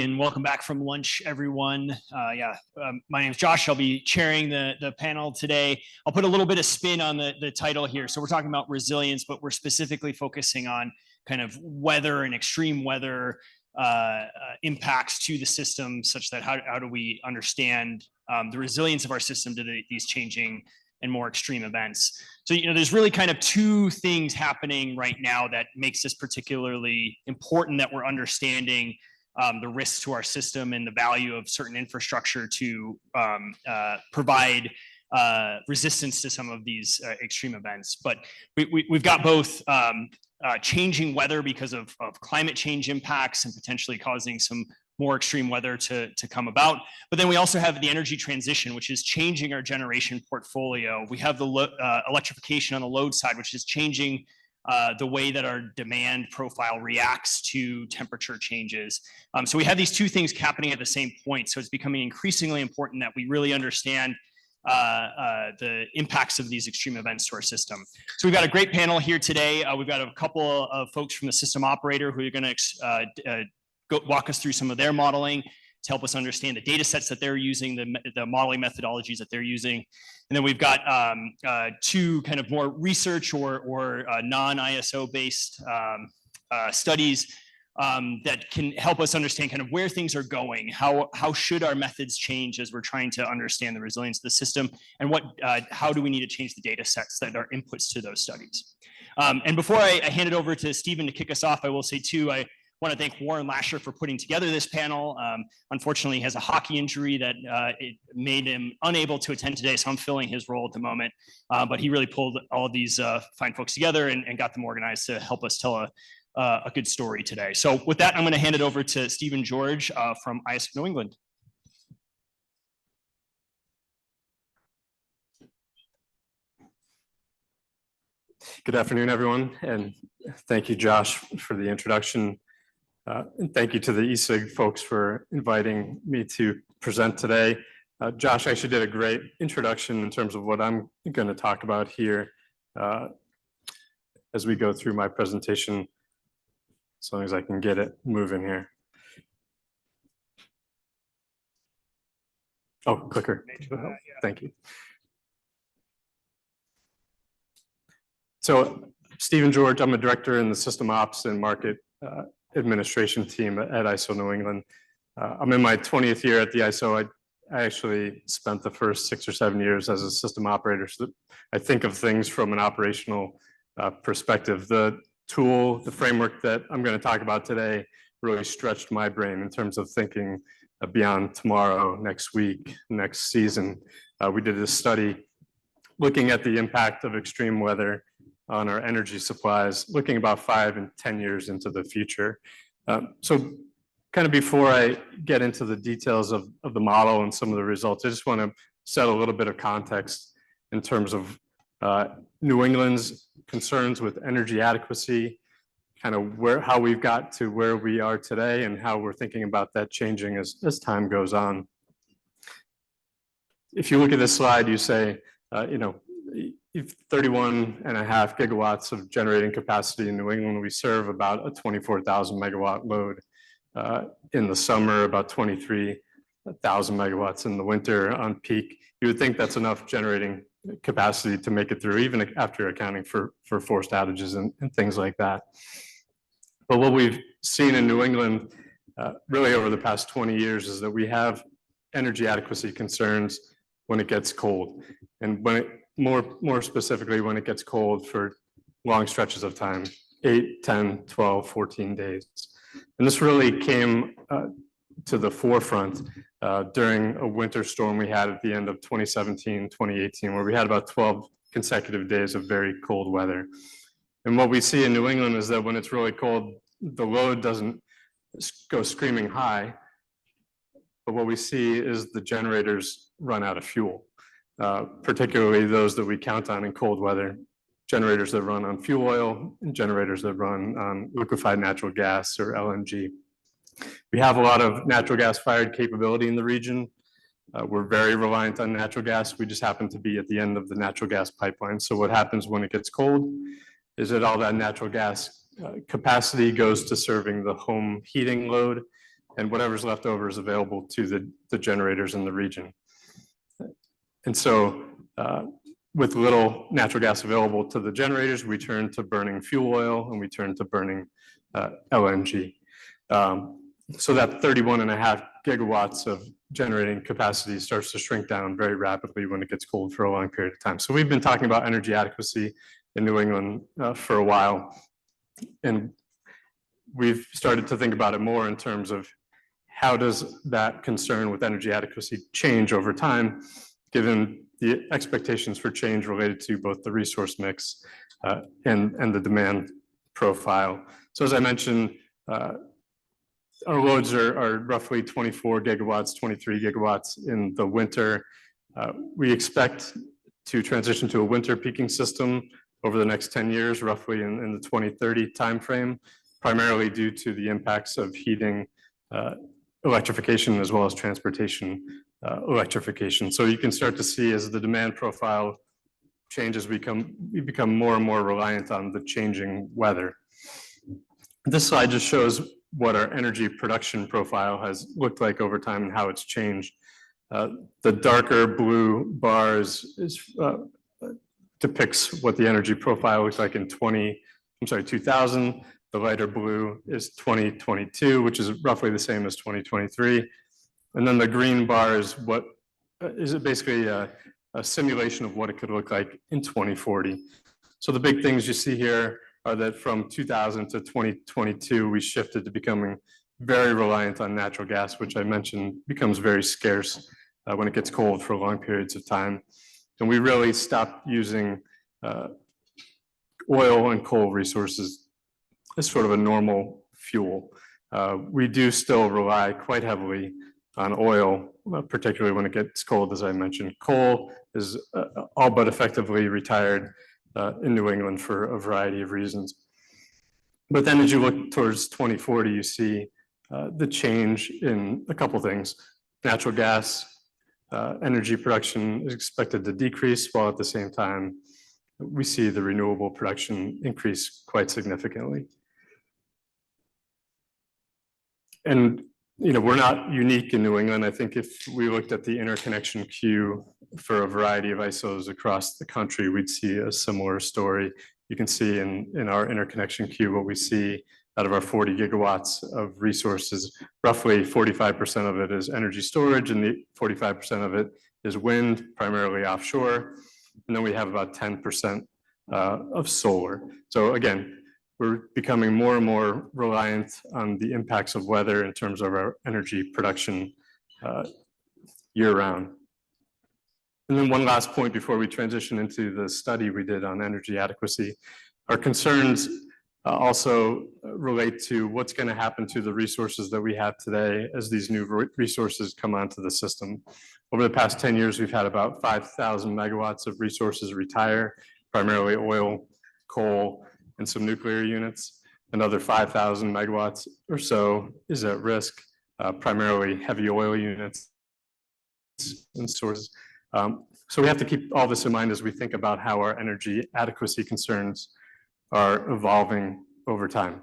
And welcome back from lunch, everyone. My name is Josh. I'll be chairing the panel today. I'll put a little bit of spin on the title here. So we're talking about resilience, but we're specifically focusing on kind of weather and extreme weather impacts to the system, such that how do we understand the resilience of our system to these changing and more extreme events. So, there's really kind of two things happening right now that makes this particularly important, that we're understanding the risks to our system and the value of certain infrastructure to provide resistance to some of these extreme events. But we've got both changing weather because of climate change impacts and potentially causing some more extreme weather to come about. But then we also have the energy transition, which is changing our generation portfolio. We have the electrification on the load side, which is changing the way that our demand profile reacts to temperature changes. So we have these two things happening at the same point. So it's becoming increasingly important that we really understand the impacts of these extreme events to our system. So we've got a great panel here today. We've got a couple of folks from the system operator who are going to walk us through some of their modeling to help us understand the data sets that they're using, the modeling methodologies that they're using. And then we've got two kind of more research or non-ISO based studies that can help us understand kind of where things are going, how should our methods change as we're trying to understand the resilience of the system, and how do we need to change the data sets that are inputs to those studies. And before I hand it over to Stephen to kick us off, I will say too, I want to thank Warren Lasher for putting together this panel. Unfortunately, he has a hockey injury that it made him unable to attend today, so I'm filling his role at the moment. But he really pulled all of these fine folks together and got them organized to help us tell a good story today. So with that, I'm going to hand it over to Stephen George from ISO New England. Good afternoon, everyone, and thank you, Josh, for the introduction. And thank you to the ESIG folks for inviting me to present today. Josh actually did a great introduction in terms of what I'm going to talk about here as we go through my presentation, as long as I can get it moving here. Oh, clicker. Thank you. So, Stephen George, I'm a director in the System Ops and Market Administration team at ISO New England. I'm in my 20th year at the ISO. I actually spent the first 6 or 7 years as a system operator, so I think of things from an operational perspective. The tool, the framework that I'm going to talk about today really stretched my brain in terms of thinking beyond tomorrow, next week, next season. We did this study looking at the impact of extreme weather on our energy supplies, looking about 5 and 10 years into the future. So kind of before I get into the details of the model and some of the results, I just want to set a little bit of context in terms of New England's concerns with energy adequacy, kind of how we've got to where we are today and how we're thinking about that changing as time goes on. If you look at this slide, you say, 31.5 gigawatts of generating capacity in New England. We serve about a 24,000 megawatt load in the summer, about 23,000 megawatts in the winter on peak. You would think that's enough generating capacity to make it through, even after accounting for forced outages and things like that. But what we've seen in New England really over the past 20 years is that we have energy adequacy concerns when it gets cold, and more specifically when it gets cold for long stretches of time, 8, 10, 12, 14 days. And this really came to the forefront during a winter storm we had at the end of 2017, 2018, where we had about 12 consecutive days of very cold weather. And what we see in New England is that when it's really cold, the load doesn't go screaming high, but what we see is the generators run out of fuel. Particularly those that we count on in cold weather, generators that run on fuel oil and generators that run on liquefied natural gas or LNG. We have a lot of natural gas fired capability in the region. We're very reliant on natural gas. We just happen to be at the end of the natural gas pipeline. So what happens when it gets cold is that all that natural gas capacity goes to serving the home heating load and whatever's left over is available to the generators in the region. And so with little natural gas available to the generators, we turn to burning fuel oil and we turn to burning LNG. So that 31.5 gigawatts of generating capacity starts to shrink down very rapidly when it gets cold for a long period of time. So we've been talking about energy adequacy in New England for a while, and we've started to think about it more in terms of how does that concern with energy adequacy change over time, given the expectations for change related to both the resource mix and the demand profile. So as I mentioned, our loads are roughly 24 gigawatts, 23 gigawatts in the winter. We expect to transition to a winter peaking system over the next 10 years, roughly in the 2030 timeframe, primarily due to the impacts of heating, electrification, as well as transportation electrification. So you can start to see as the demand profile changes, we become more and more reliant on the changing weather. This slide just shows what our energy production profile has looked like over time and how it's changed. The darker blue bars depicts what the energy profile looks like in 2000. The lighter blue is 2022, which is roughly the same as 2023. And then the green bar is what is basically a simulation of what it could look like in 2040. So the big things you see here are that from 2000 to 2022, we shifted to becoming very reliant on natural gas, which I mentioned becomes very scarce when it gets cold for long periods of time. And we really stopped using oil and coal resources as sort of a normal fuel. We do still rely quite heavily on oil, particularly when it gets cold, as I mentioned. Coal is all but effectively retired in New England for a variety of reasons. But then as you look towards 2040, you see the change in a couple things. Natural gas energy production is expected to decrease, while at the same time, we see the renewable production increase quite significantly. And we're not unique in New England. I think if we looked at the interconnection queue for a variety of ISOs across the country, we'd see a similar story. You can see in our interconnection queue what we see out of our 40 gigawatts of resources. Roughly 45% of it is energy storage, and the 45% of it is wind, primarily offshore. And then we have about 10% of solar. So again, we're becoming more and more reliant on the impacts of weather in terms of our energy production year-round. And then one last point before we transition into the study we did on energy adequacy. Our concerns also relate to what's going to happen to the resources that we have today as these new resources come onto the system. Over the past 10 years, we've had about 5,000 megawatts of resources retire, primarily oil, coal, and some nuclear units. Another 5,000 megawatts or so is at risk, primarily heavy oil units and sources. So we have to keep all this in mind as we think about how our energy adequacy concerns are evolving over time.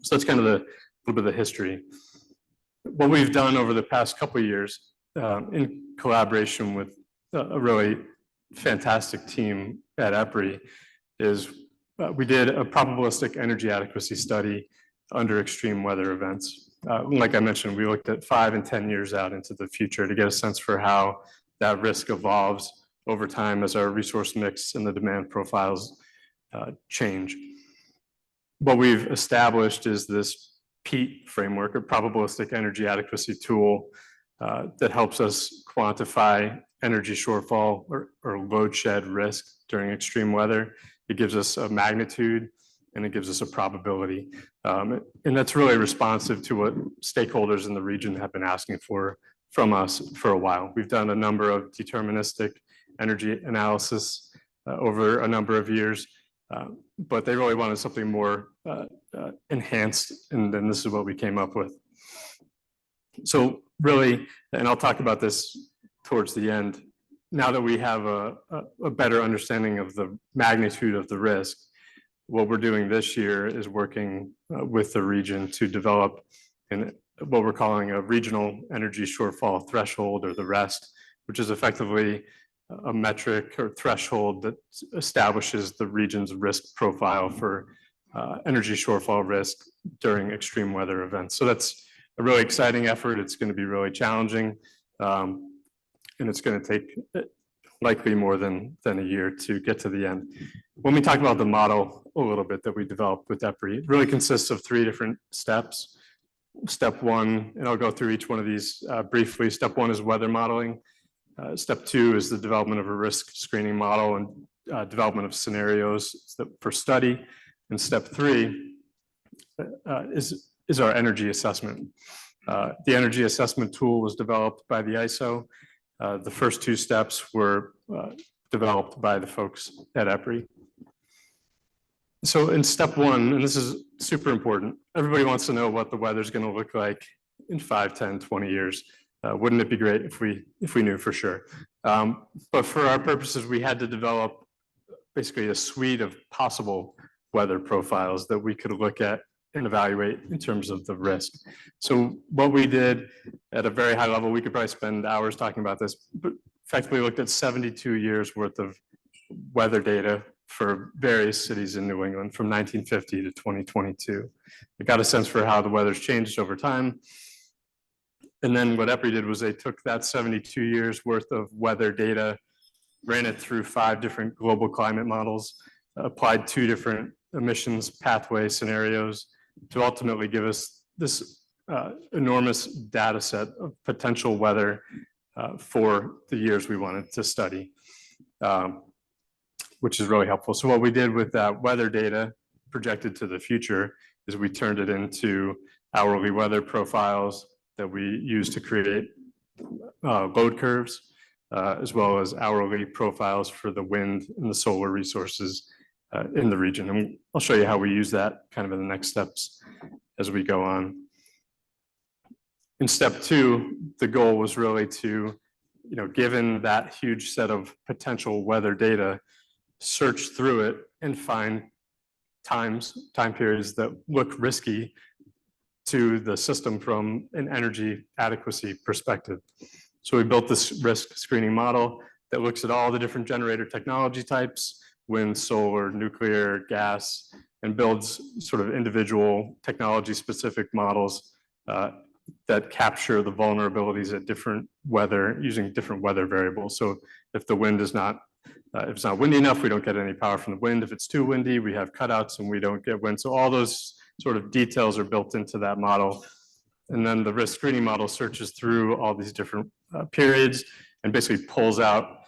So that's kind of a little bit of the history. What we've done over the past couple of years in collaboration with a really fantastic team at EPRI is we did a probabilistic energy adequacy study under extreme weather events. Like I mentioned, we looked at 5 and 10 years out into the future to get a sense for how that risk evolves over time as our resource mix and the demand profiles change. What we've established is this PEAT framework, or probabilistic energy adequacy tool, that helps us quantify energy shortfall or load shed risk during extreme weather. It gives us a magnitude and it gives us a probability. And that's really responsive to what stakeholders in the region have been asking for from us for a while. We've done a number of deterministic energy analysis over a number of years, but they really wanted something more enhanced, and then this is what we came up with. So really, and I'll talk about this towards the end, now that we have a better understanding of the magnitude of the risk, what we're doing this year is working with the region to develop what we're calling a regional energy shortfall threshold, or the REST, which is effectively a metric or threshold that establishes the region's risk profile for energy shortfall risk during extreme weather events. So that's a really exciting effort. It's going to be really challenging, and it's going to take likely more than a year to get to the end. When we talk about the model a little bit that we developed with EPRI, it really consists of 3 different steps. Step 1, and I'll go through each one of these briefly. Step 1 is weather modeling. Step 2 is the development of a risk screening model and development of scenarios for study. And step 3 is our energy assessment. The energy assessment tool was developed by the ISO. The first 2 steps were developed by the folks at EPRI. So in step 1, and this is super important, everybody wants to know what the weather is going to look like in 5, 10, 20 years. Wouldn't it be great if we knew for sure? But for our purposes, we had to develop basically a suite of possible weather profiles that we could look at and evaluate in terms of the risk. So what we did at a very high level, we could probably spend hours talking about this, but effectively looked at 72 years worth of weather data for various cities in New England from 1950 to 2022. We got a sense for how the weather's changed over time. And then what EPRI did was they took that 72 years worth of weather data, ran it through 5 different global climate models, applied 2 different emissions pathway scenarios to ultimately give us this enormous data set of potential weather for the years we wanted to study, which is really helpful. So what we did with that weather data projected to the future is we turned it into hourly weather profiles that we use to create load curves, as well as hourly profiles for the wind and the solar resources in the region. And I'll show you how we use that kind of in the next steps as we go on. In step 2, the goal was really to, given that huge set of potential weather data, search through it and find time periods that look risky to the system from an energy adequacy perspective. So we built this risk screening model that looks at all the different generator technology types, wind, solar, nuclear, gas, and builds sort of individual technology specific models that capture the vulnerabilities at different weather, using different weather variables. So if the wind is not, if it's not windy enough, we don't get any power from the wind. If it's too windy, we have cutouts and we don't get wind. So all those sort of details are built into that model. And then the risk screening model searches through all these different periods and basically pulls out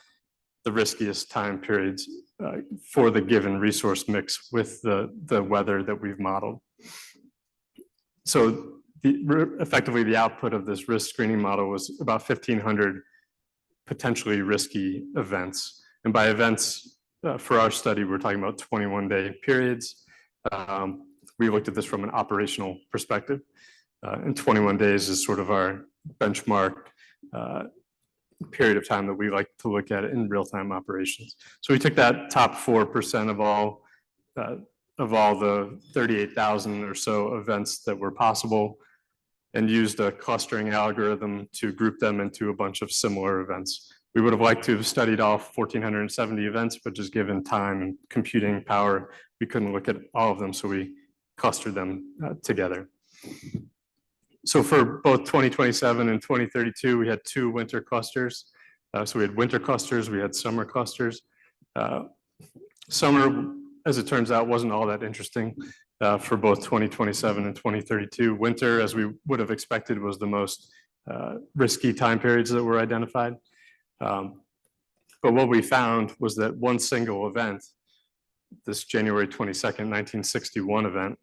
the riskiest time periods for the given resource mix with the weather that we've modeled. So effectively the output of this risk screening model was about 1,500 potentially risky events. And by events, for our study, we're talking about 21-day periods. We looked at this from an operational perspective. And 21 days is sort of our benchmark period of time that we like to look at in real-time operations. So we took that top 4% of all the 38,000 or so events that were possible and used a clustering algorithm to group them into a bunch of similar events. We would have liked to have studied all 1,470 events, but just given time and computing power, we couldn't look at all of them, so we clustered them together. So for both 2027 and 2032, we had 2 winter clusters. So we had winter clusters, we had summer clusters. Summer, as it turns out, wasn't all that interesting for both 2027 and 2032. Winter, as we would have expected, was the most risky time periods that were identified. But what we found was that one single event, this January 22nd, 1961 event,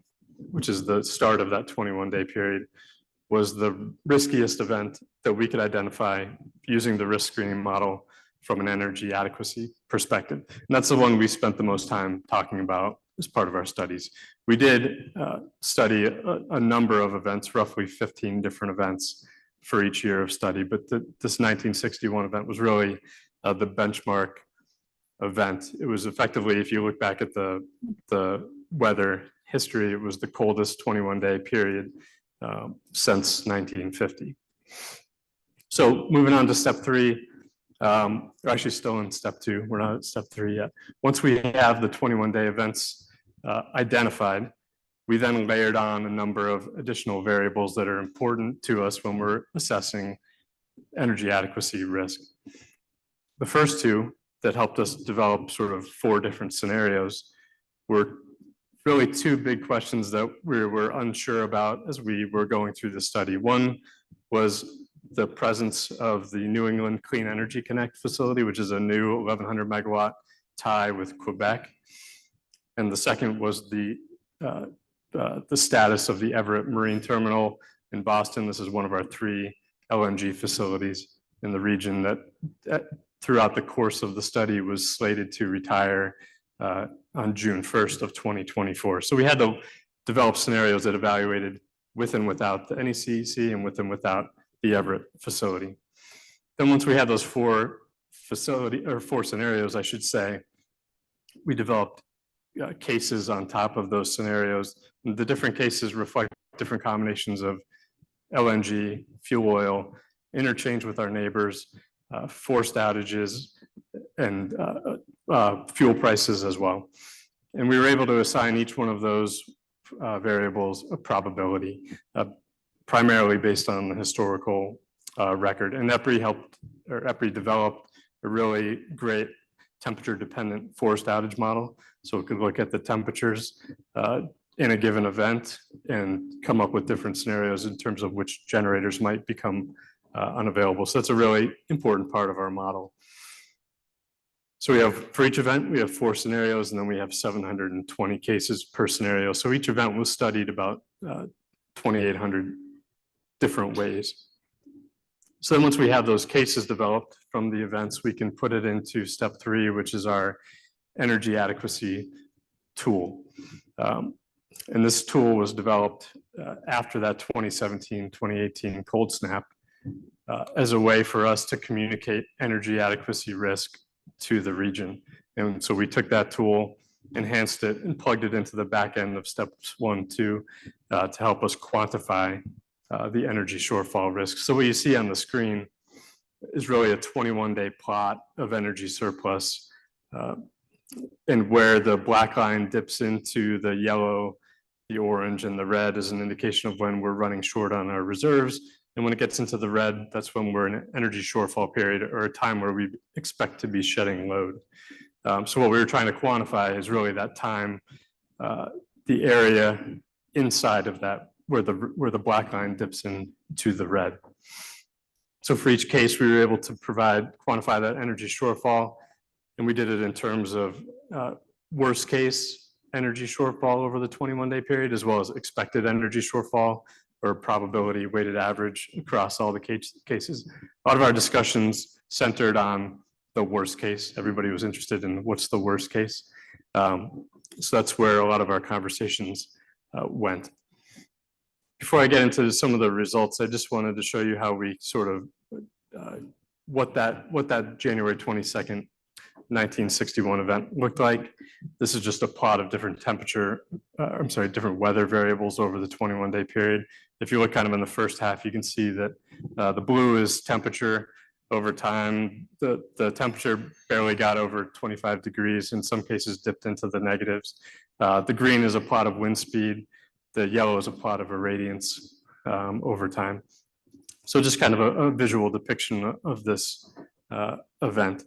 which is the start of that 21-day period, was the riskiest event that we could identify using the risk screening model from an energy adequacy perspective. And that's the one we spent the most time talking about as part of our studies. We did study a number of events, roughly 15 different events for each year of study, but this 1961 event was really the benchmark event. It was effectively, if you look back at the weather history, it was the coldest 21-day period since 1950. So moving on to step 3, we're actually still in step 2. We're not at step 3 yet. Once we have the 21-day events identified, we then layered on a number of additional variables that are important to us when we're assessing energy adequacy risk. The first 2 that helped us develop sort of 4 different scenarios were really 2 big questions that we were unsure about as we were going through the study. One was the presence of the New England Clean Energy Connect facility, which is a new 1,100 megawatt tie with Quebec. And the second was the status of the Everett Marine Terminal in Boston. This is one of our 3 LNG facilities in the region that throughout the course of the study was slated to retire on June 1st of 2024. So we had to develop scenarios that evaluated with and without the NECEC and with and without the Everett facility. Then once we had those 4 scenarios, I should say, we developed cases on top of those scenarios. And the different cases reflect different combinations of LNG, fuel oil, interchange with our neighbors, forced outages, and fuel prices as well. And we were able to assign each one of those variables a probability, primarily based on the historical record. And EPRI developed a really great temperature-dependent forced outage model. So we could look at the temperatures in a given event and come up with different scenarios in terms of which generators might become unavailable. So that's a really important part of our model. So we have, for each event, we have 4 scenarios, and then we have 720 cases per scenario. So each event was studied about 2,800 different ways. So then once we have those cases developed from the events, we can put it into step 3, which is our energy adequacy tool. And this tool was developed after that 2017, 2018 cold snap as a way for us to communicate energy adequacy risk to the region. And so we took that tool, enhanced it, and plugged it into the back end of steps 1, 2 to help us quantify the energy shortfall risk. So what you see on the screen is really a 21-day plot of energy surplus, and where the black line dips into the yellow, the orange, and the red is an indication of when we're running short on our reserves. And when it gets into the red, that's when we're in an energy shortfall period, or a time where we expect to be shedding load. So what we were trying to quantify is really that time, the area inside of that, where the black line dips into the red. So for each case, we were able to quantify that energy shortfall, and we did it in terms of worst case energy shortfall over the 21-day period, as well as expected energy shortfall, or probability weighted average across all the cases. A lot of our discussions centered on the worst case. Everybody was interested in what's the worst case. So that's where a lot of our conversations went. Before I get into some of the results, I just wanted to show you how we sort of, what that January 22nd, 1961 event looked like. This is just a plot of different different weather variables over the 21-day period. If you look kind of in the first half, you can see that the blue is temperature over time. The temperature barely got over 25 degrees, in some cases dipped into the negatives. The green is a plot of wind speed. The yellow is a plot of irradiance over time. So just kind of a visual depiction of this event.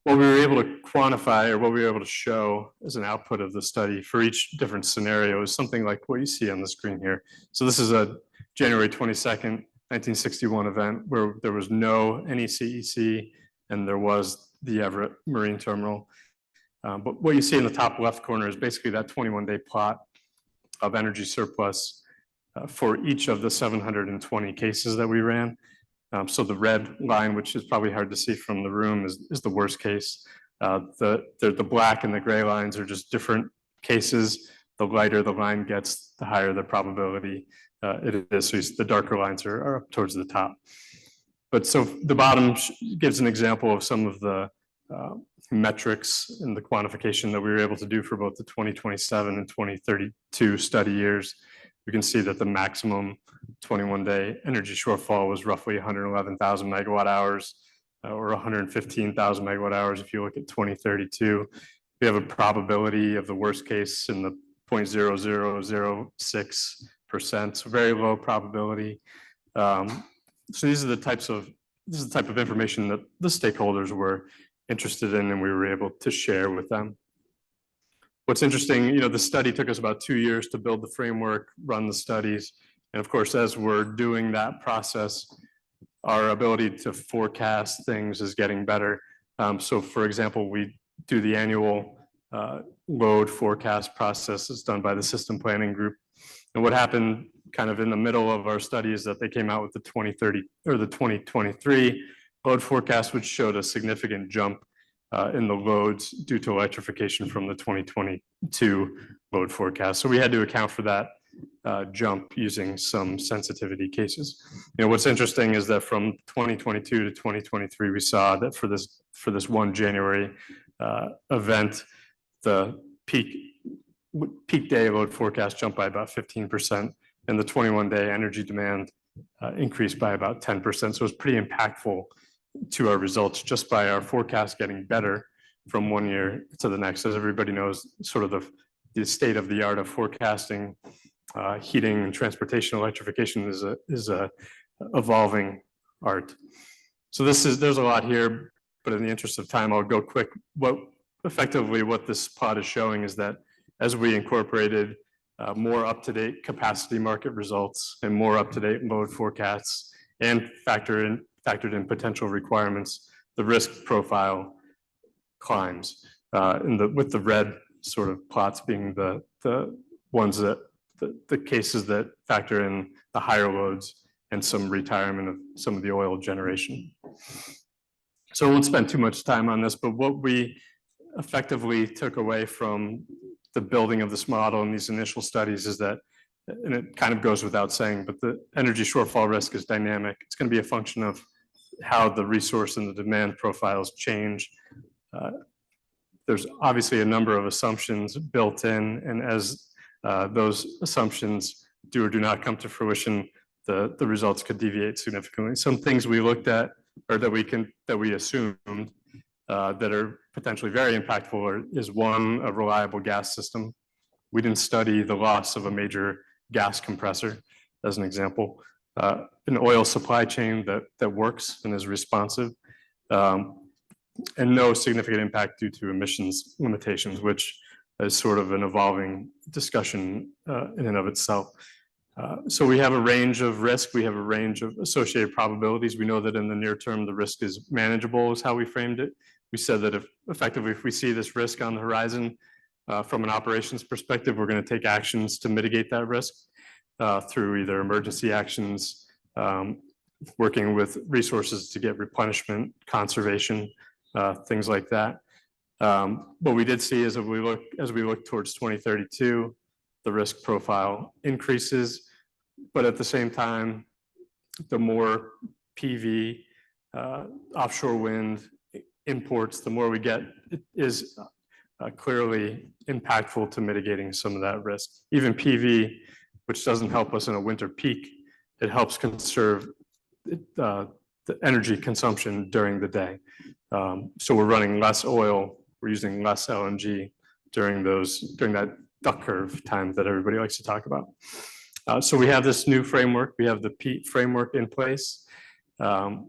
What we were able to quantify, or what we were able to show as an output of the study for each different scenario, is something like what you see on the screen here. So this is a January 22nd, 1961 event where there was no NECEC and there was the Everett Marine Terminal. But what you see in the top left corner is basically that 21-day plot of energy surplus for each of the 720 cases that we ran. So the red line, which is probably hard to see from the room, is the worst case. The black and the gray lines are just different cases. The lighter the line gets, the higher the probability it is. So the darker lines are up towards the top. But so the bottom gives an example of some of the metrics and the quantification that we were able to do for both the 2027 and 2032 study years. we can see that the maximum 21-day energy shortfall was roughly 111,000 megawatt hours, or 115,000 megawatt hours if you look at 2032. We have a probability of the worst case in the 0.0006%, so very low probability. So this is the type of information that the stakeholders were interested in and we were able to share with them. What's interesting, the study took us about 2 years to build the framework, run the studies. And of course, as we're doing that process, our ability to forecast things is getting better. So for example, we do the annual load forecast process is done by the system planning group. And what happened kind of in the middle of our study is that they came out with the 2030 or the 2023 load forecast, which showed a significant jump in the loads due to electrification from the 2022 load forecast. So we had to account for that jump using some sensitivity cases. What's interesting is that from 2022 to 2023, we saw that for this 1 January event, the peak day load forecast jumped by about 15%, and the 21-day energy demand increased by about 10%. So it's pretty impactful to our results just by our forecast getting better from 1 year to the next. As everybody knows, sort of the state of the art of forecasting heating and transportation electrification is a evolving art. So there's a lot here, but in the interest of time, I'll go quick. Effectively what this plot is showing is that as we incorporated more up-to-date capacity market results and more up-to-date load forecasts and factored in potential requirements, the risk profile climbs. With the red sort of plots being the ones that the cases that factor in the higher loads and some retirement of some of the oil generation. So I won't spend too much time on this, but what we effectively took away from the building of this model and these initial studies is that, and it kind of goes without saying, but the energy shortfall risk is dynamic. It's going to be a function of how the resource and the demand profiles change. There's obviously a number of assumptions built in, and as those assumptions do or do not come to fruition, the results could deviate significantly. Some things we looked at or that we assumed that are potentially very impactful is one, a reliable gas system. We didn't study the loss of a major gas compressor, as an example. An oil supply chain that works and is responsive, and no significant impact due to emissions limitations, which is sort of an evolving discussion in and of itself. So we have a range of risk. We have a range of associated probabilities. We know that in the near term, the risk is manageable is how we framed it. We said that if we see this risk on the horizon from an operations perspective, we're going to take actions to mitigate that risk through either emergency actions, working with resources to get replenishment, conservation, things like that. What we did see is as we look towards 2032, the risk profile increases, but at the same time, the more PV, offshore wind imports, the more we get, it is clearly impactful to mitigating some of that risk. Even PV, which doesn't help us in a winter peak, it helps conserve the energy consumption during the day. So we're running less oil, we're using less LNG during that duck curve time that everybody likes to talk about. So we have this new framework. We have the PEAT framework in place. The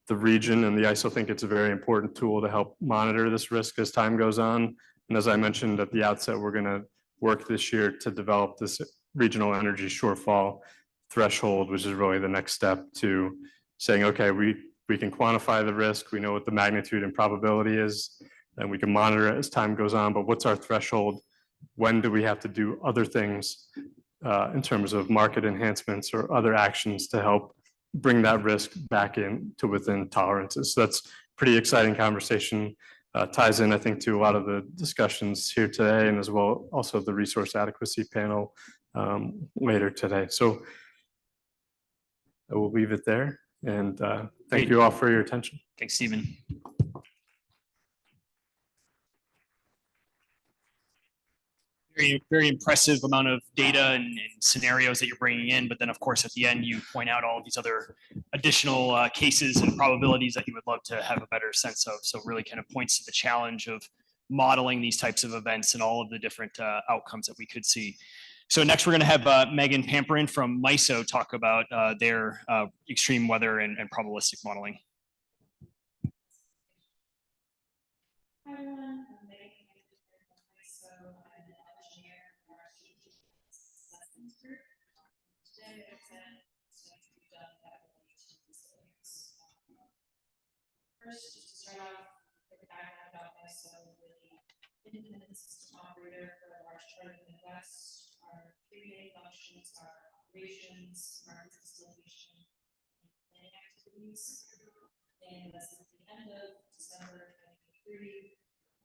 region and the ISO think it's a very important tool to help monitor this risk as time goes on. And as I mentioned at the outset, we're going to work this year to develop this regional energy shortfall threshold, which is really the next step to saying, okay, we can quantify the risk, we know what the magnitude and probability is, and we can monitor it as time goes on, but what's our threshold? When do we have to do other things in terms of market enhancements or other actions to help bring that risk back in to within tolerances? So that's pretty exciting conversation. Ties in, I think, to a lot of the discussions here today, and as well also the resource adequacy panel later today. So I will leave it there, and thank you all for your attention. Thanks, Stephen. Very impressive amount of data and scenarios that you're bringing in. But then, of course, at the end, you point out all of these other additional cases and probabilities that you would love to have a better sense of. So it really kind of points to the challenge of modeling these types of events and all of the different outcomes that we could see. So next, we're going to have Megan Pamperin from MISO talk about their extreme weather and probabilistic modeling. Hi everyone, I'm Megan Pamperin from MISO. I'm an engineer for our strategic assessment group. Today, I present studies we've done that relate to resilience. First, just to start off with a background about MISO, we're the independent system operator for a large part of the Midwest. Our three main functions are operations, market facilitation, and planning activities. And as of the end of December 2023,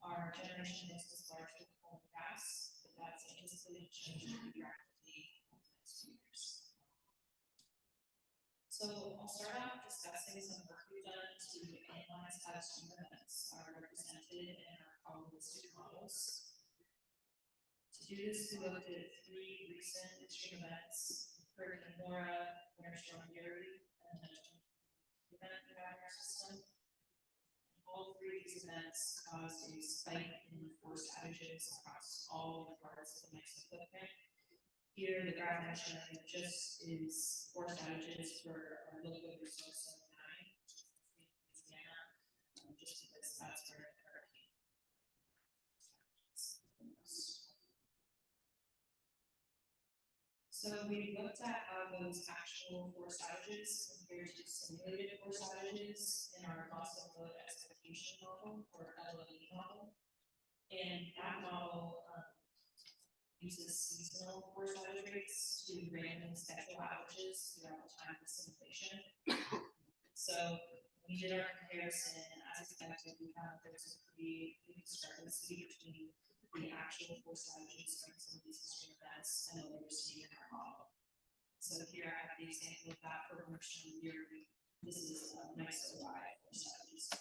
our generation mix was largely coal and gas, but that's anticipated to change pretty rapidly in the next few years. So I'll start off discussing some work we've done to analyze how extreme events are represented in our probabilistic models. To do this, we looked at three recent extreme events: Hurricane Laura, Winter Storm Uri, and the event in our system. All three of these events caused a spike in forced outages across all parts of the MISO footprint. Here, the graph I'm showing just is forced outages for our local resource of 9, which is Louisiana, just because that's where the hurricane. So we looked at how those actual forced outages compared to simulated forced outages in our loss of load expectation model, or LOE model. And that model uses seasonal forced outage rates to randomly schedule outages throughout the time of simulation. So we did our comparison, and as expected, we found there was a pretty big discrepancy between the actual forced outages from some of these extreme events and what we were seeing in our model. So here I have the example of that for Winter Storm Uri. This is MISO forced outages.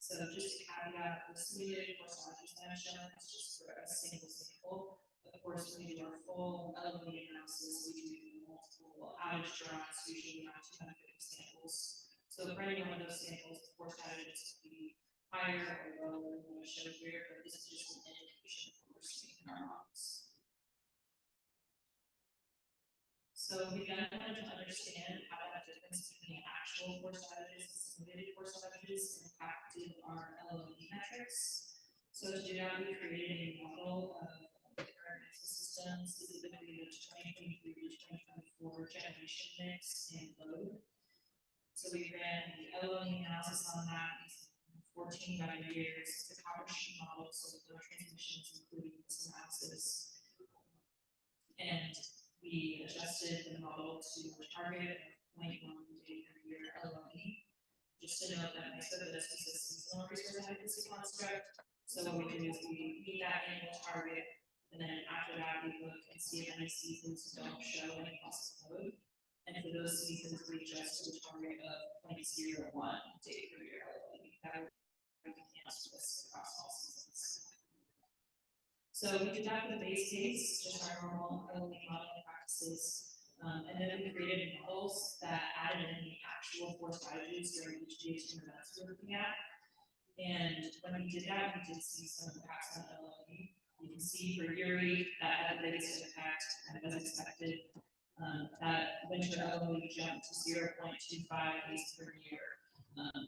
So just to caveat, the simulated forced outages that I'm showing is just for a single sample. Of course, when we do our full LOE analysis, we do multiple outage draws, usually around 250 samples. So for any one of those samples, the forced outages could be higher or lower than what I showed here, but this is just an indication of what we're seeing in our models. So we then wanted to understand how that difference between actual forced outages and simulated forced outages impacted our LOE metrics. So to do that, we created a model of the current MISO system, specifically the 2023 to 2024 generation mix and load. So we ran the LOE analysis on that. 14 years, the copper sheet model, so the transmissions, including this analysis. And we adjusted the model to a target of 0.1 day per year LOE. Just to note that MISO does use a seasonal resource adequacy construct. So what we do is we meet that annual target, and then after that, we look and see if any seasons don't show any loss of load. And for those seasons, we adjust to a target of 0.01 day per year LOE. That across all seasons. So we did that for the base case, just our normal LOE modeling practices, and then we created models that added in the actual forced outages during each of the extreme events we're looking at. And when we did that, we did see some impacts on LOE. You can see for Uri that had the biggest impact, and as expected, that winter LOE jumped to 0.25 days per year.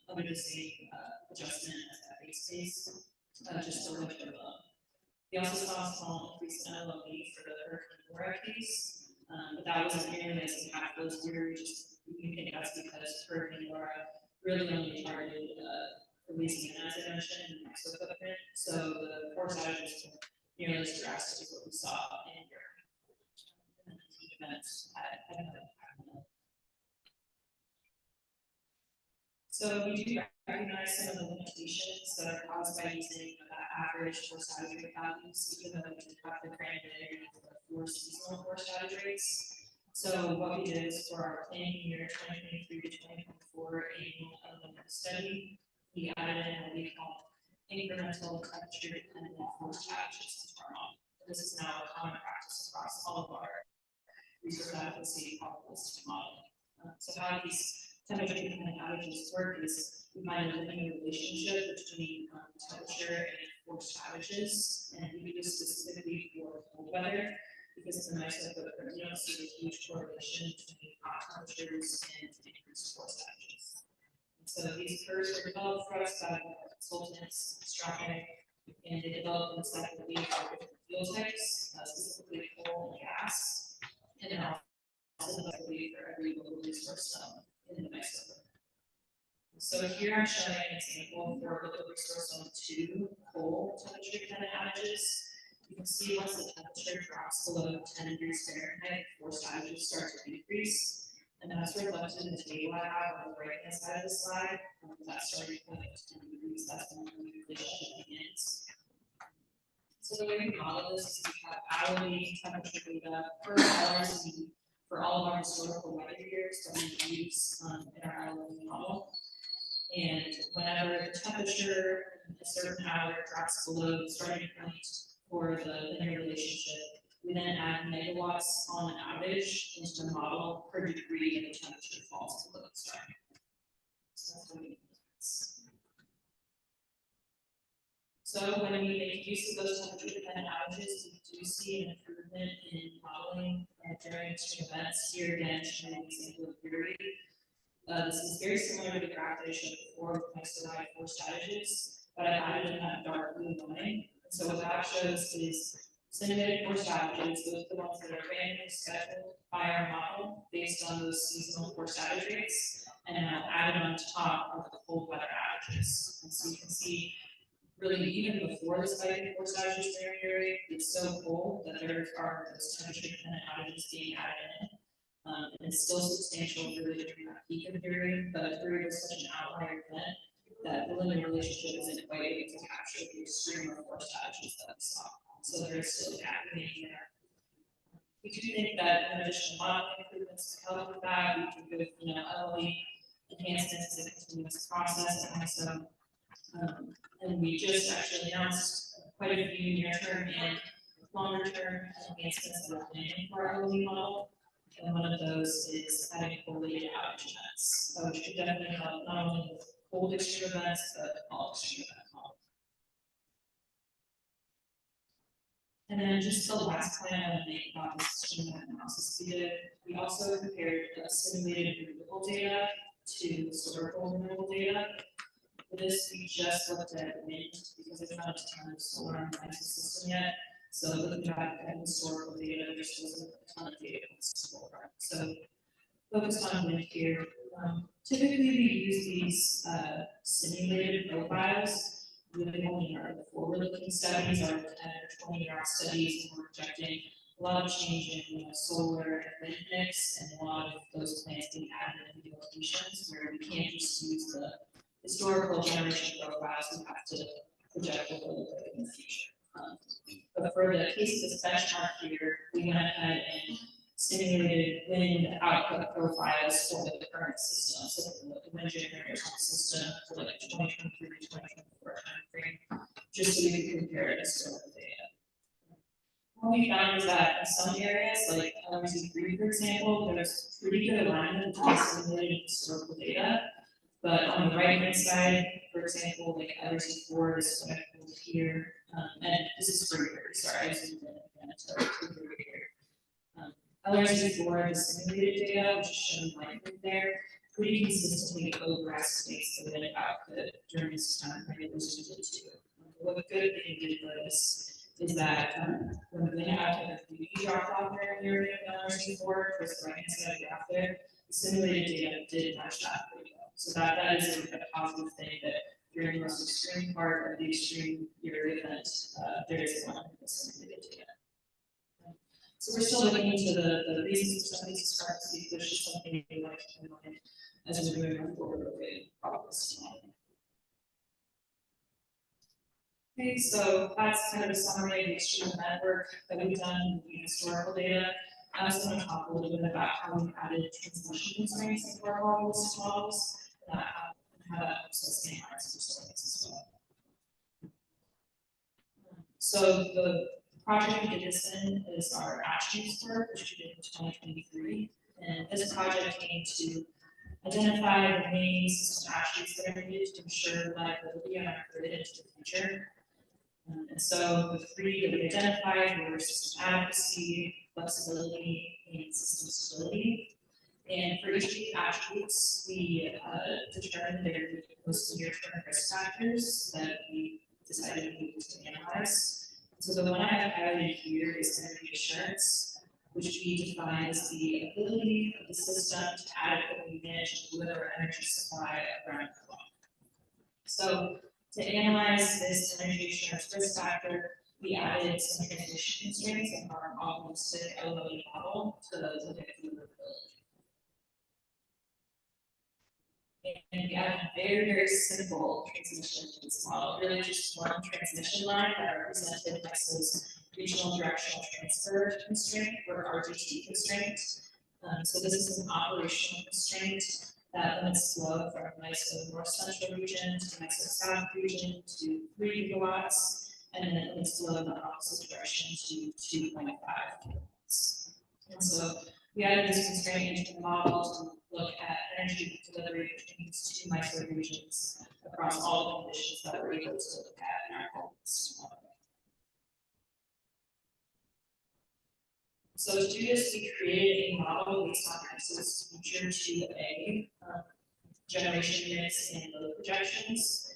Under the same adjustment as that base case, just a little bit low. We also saw a small increase in LOE for the Hurricane Laura case, but that wasn't nearly as impactful as just we think that's because Hurricane Laura really only targeted Louisiana, as I mentioned, in the MISO footprint. So the forced outages were nearly as drastic as what we saw in Europe. And the events had another impact on it. So we do recognize some of the limitations that are caused by using average forced outage rate values, even though we do have the granularity for the 4 seasonal forced outage rates. So what we did is for our planning year 2023 to 2024 annual LOE study, we added in what we call incremental temperature dependent forced outages into our model. this is now a common practice across all of our resource adequacy probabilistic modeling. So how these temperature dependent outages work is we find a linear relationship between temperature and forced outages, and we do this specifically for cold weather because it's a MISO footprint. You don't see a huge correlation between hot temperatures and increased forced outages. And so these curves were developed for us by consultants, Stronic, and they developed them separately for different fuel types, specifically coal and gas, and then also separately for every local resource in the MISO. So here I'm showing an example for local resource zone 2 coal temperature dependent outages. You can see once the temperature drops below 10 degrees Fahrenheit, forced outages start to decrease. And that's reflected in the table I have on the right hand side of the slide. That starting point at 10 degrees, that's when the relationship begins. So the way we model this is we have hourly temperature data per hours for all of our historical weather years that we use in our hourly model. And whenever the temperature in a certain hour drops below the starting point for the linear relationship, we then add megawatts on an outage into the model per degree that the temperature falls below the starting point. So that's what we do. So when we make use of those temperature dependent outages, we do see an improvement in modeling during extreme events. Here again, showing an example of Burleyson. This is very similar to the graph that I showed before with my SOI forced outages, but I added in that dark blue line. And so what that shows is simulated forced outages, those are the ones that are randomly scheduled by our model based on those seasonal forced outage rates, and added on top of the cold weather outages. And so you can see really even before the spike in forced outages during the period, it's so cold that there are those temperature dependent outages being added in. And it's still substantial really during that peak of the period, but Burleyson was such an outlier event that the linear relationship isn't quite able to capture the extreme forced outages that we saw. So there is still a gap remaining there. We do think that in addition to modeling improvements to help with that, we can go with LOE enhancements as a continuous process, and also and we just actually announced quite a few near-term and longer-term enhancements that we're planning for our LOE model. And one of those is adding correlated outage events, which could definitely help not only with cold extreme events, but all extreme event models. And then just the last point I want to make about this extreme event analysis we did, we also compared simulated renewable data to historical renewable data. For this, we just looked at wind because there's not a ton of solar on the MISO system yet. So looking back at historical data, there still isn't a ton of data on solar. So focused on wind here. Typically, we use these simulated profiles. Really only our forward-looking studies, our 10 or 20-year studies, and we're projecting a lot of change in solar and wind mix, and a lot of those plants being added in new locations where we can't just use the historical generation profiles. We have to project what will look like in the future. But for the case of this benchmark here, we went ahead and simulated wind output profiles for the current system, so the wind generation system for like 2023 to 2024 timeframe, just so we could compare it to historical data. What we found is that in some areas, like LRC3, for example, there's pretty good alignment between simulated and historical data. But on the right hand side, for example, like LRC4 is what I pulled here, and this is Springberg, sorry, I zoomed in again to here. LRC4 is simulated data, which is shown right there, pretty consistently overestimates the wind output during this time frame as we did too. What good thing did was is that when the wind output really dropped off there in the area of LRC4, towards the right hand side of the graph there, the simulated data did match that pretty well. So that is a positive thing that during the most extreme part of the extreme year event, there is a lot of simulated data. So we're still looking into the reasons for some of these discrepancies. There's just something we like to keep in mind as we're moving forward with probabilistic modeling. Okay, so that's kind of a summary of the extreme event work that we've done with the historical data. I also want to talk a little bit about how we've added transmission constraints into our probabilistic models, and how that helps us analyze resilience as well. So the project we did this in is our attributes work, which we did in 2023. And this project aimed to identify the main system attributes that are needed to ensure reliability on our grid into the future. And so the three that we identified were system adequacy, flexibility, and system stability. And for each of the attributes, we determined their most near-term risk factors that we decided we needed to analyze. So the one I have highlighted here is energy assurance, which we define as the ability of the system to adequately manage and deliver energy supply around the clock. So to analyze this energy assurance risk factor, we added some transmission constraints in our probabilistic LOE model to look at deliverability. And we have a very, very simple transmission to this model, really just one transmission line that represented MISO's regional directional transfer constraint or RDT constraint. So this is an operational constraint that limits flow from MISO North Central region to MISO South region to 3 gigawatts, and then it limits flow in the opposite direction to 2.5 gigawatts. And so we added this constraint into the model to look at energy delivery between these 2 MISO regions across all the conditions that we're able to look at in our focus model. So to do this, we created a model based on MISO's future 2A generation mix and load projections.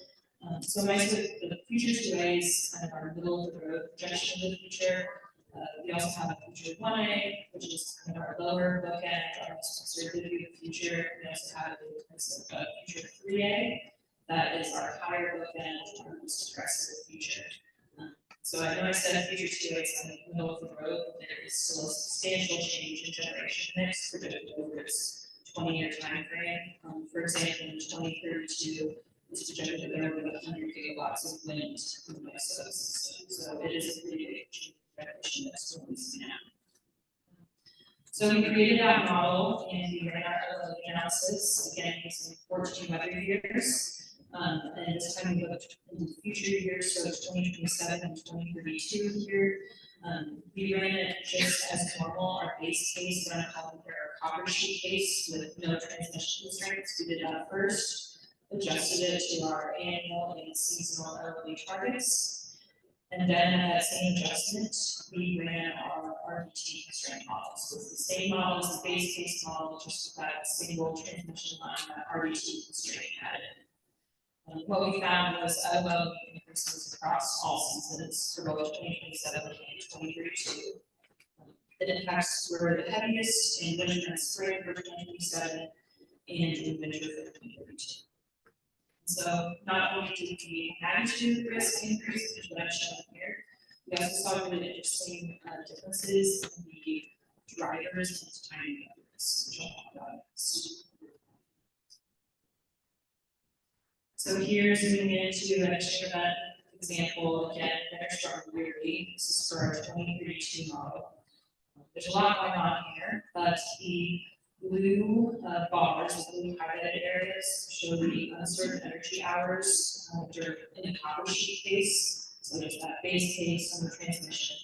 So MISO, the future 2A is kind of our middle of the road projection of the future. We also have a future 1A, which is kind of our lower bookend, our most conservative view of the future. We also have a future 3A, that is our higher bookend, our most aggressive future. So I know I said future 2A is in the middle of the road, but there is still a substantial change in generation mix predicted over its 20-year time frame. For example, in 2032, it's projected that there will be 100 gigawatts of wind in the MISO system. So it is a pretty big change. That's what we see now. So we created that model and we ran our LOE analysis, again using 14 weather years. And this time we looked into the future years, so it's 2027 and 2032 here. We ran it just as normal, our base case, we're going to call it our copper sheet case with no transmission constraints. We did that first, adjusted it to our annual and seasonal LOE targets. And then at that same adjustment, we ran our RDT constraint model. So it's the same model as the base case model, just with that single transmission line that RDT constraint added. What we found was LOE increases across all seasons for both 2027 and 2032. The impacts were the heaviest in winter and spring for 2027 and in winter for 2032. So not only did the magnitude risk increase, which is what I've shown here, we also saw really interesting differences in the drivers and timing of this, which I'll talk about next. So here's zooming into an experiment example, again, very strong weary. This is for our 2032 model. There's a lot going on here, but the blue bars, the blue highlighted areas, show the uncertain energy hours in the copper sheet case. So there's that base case and the transmission.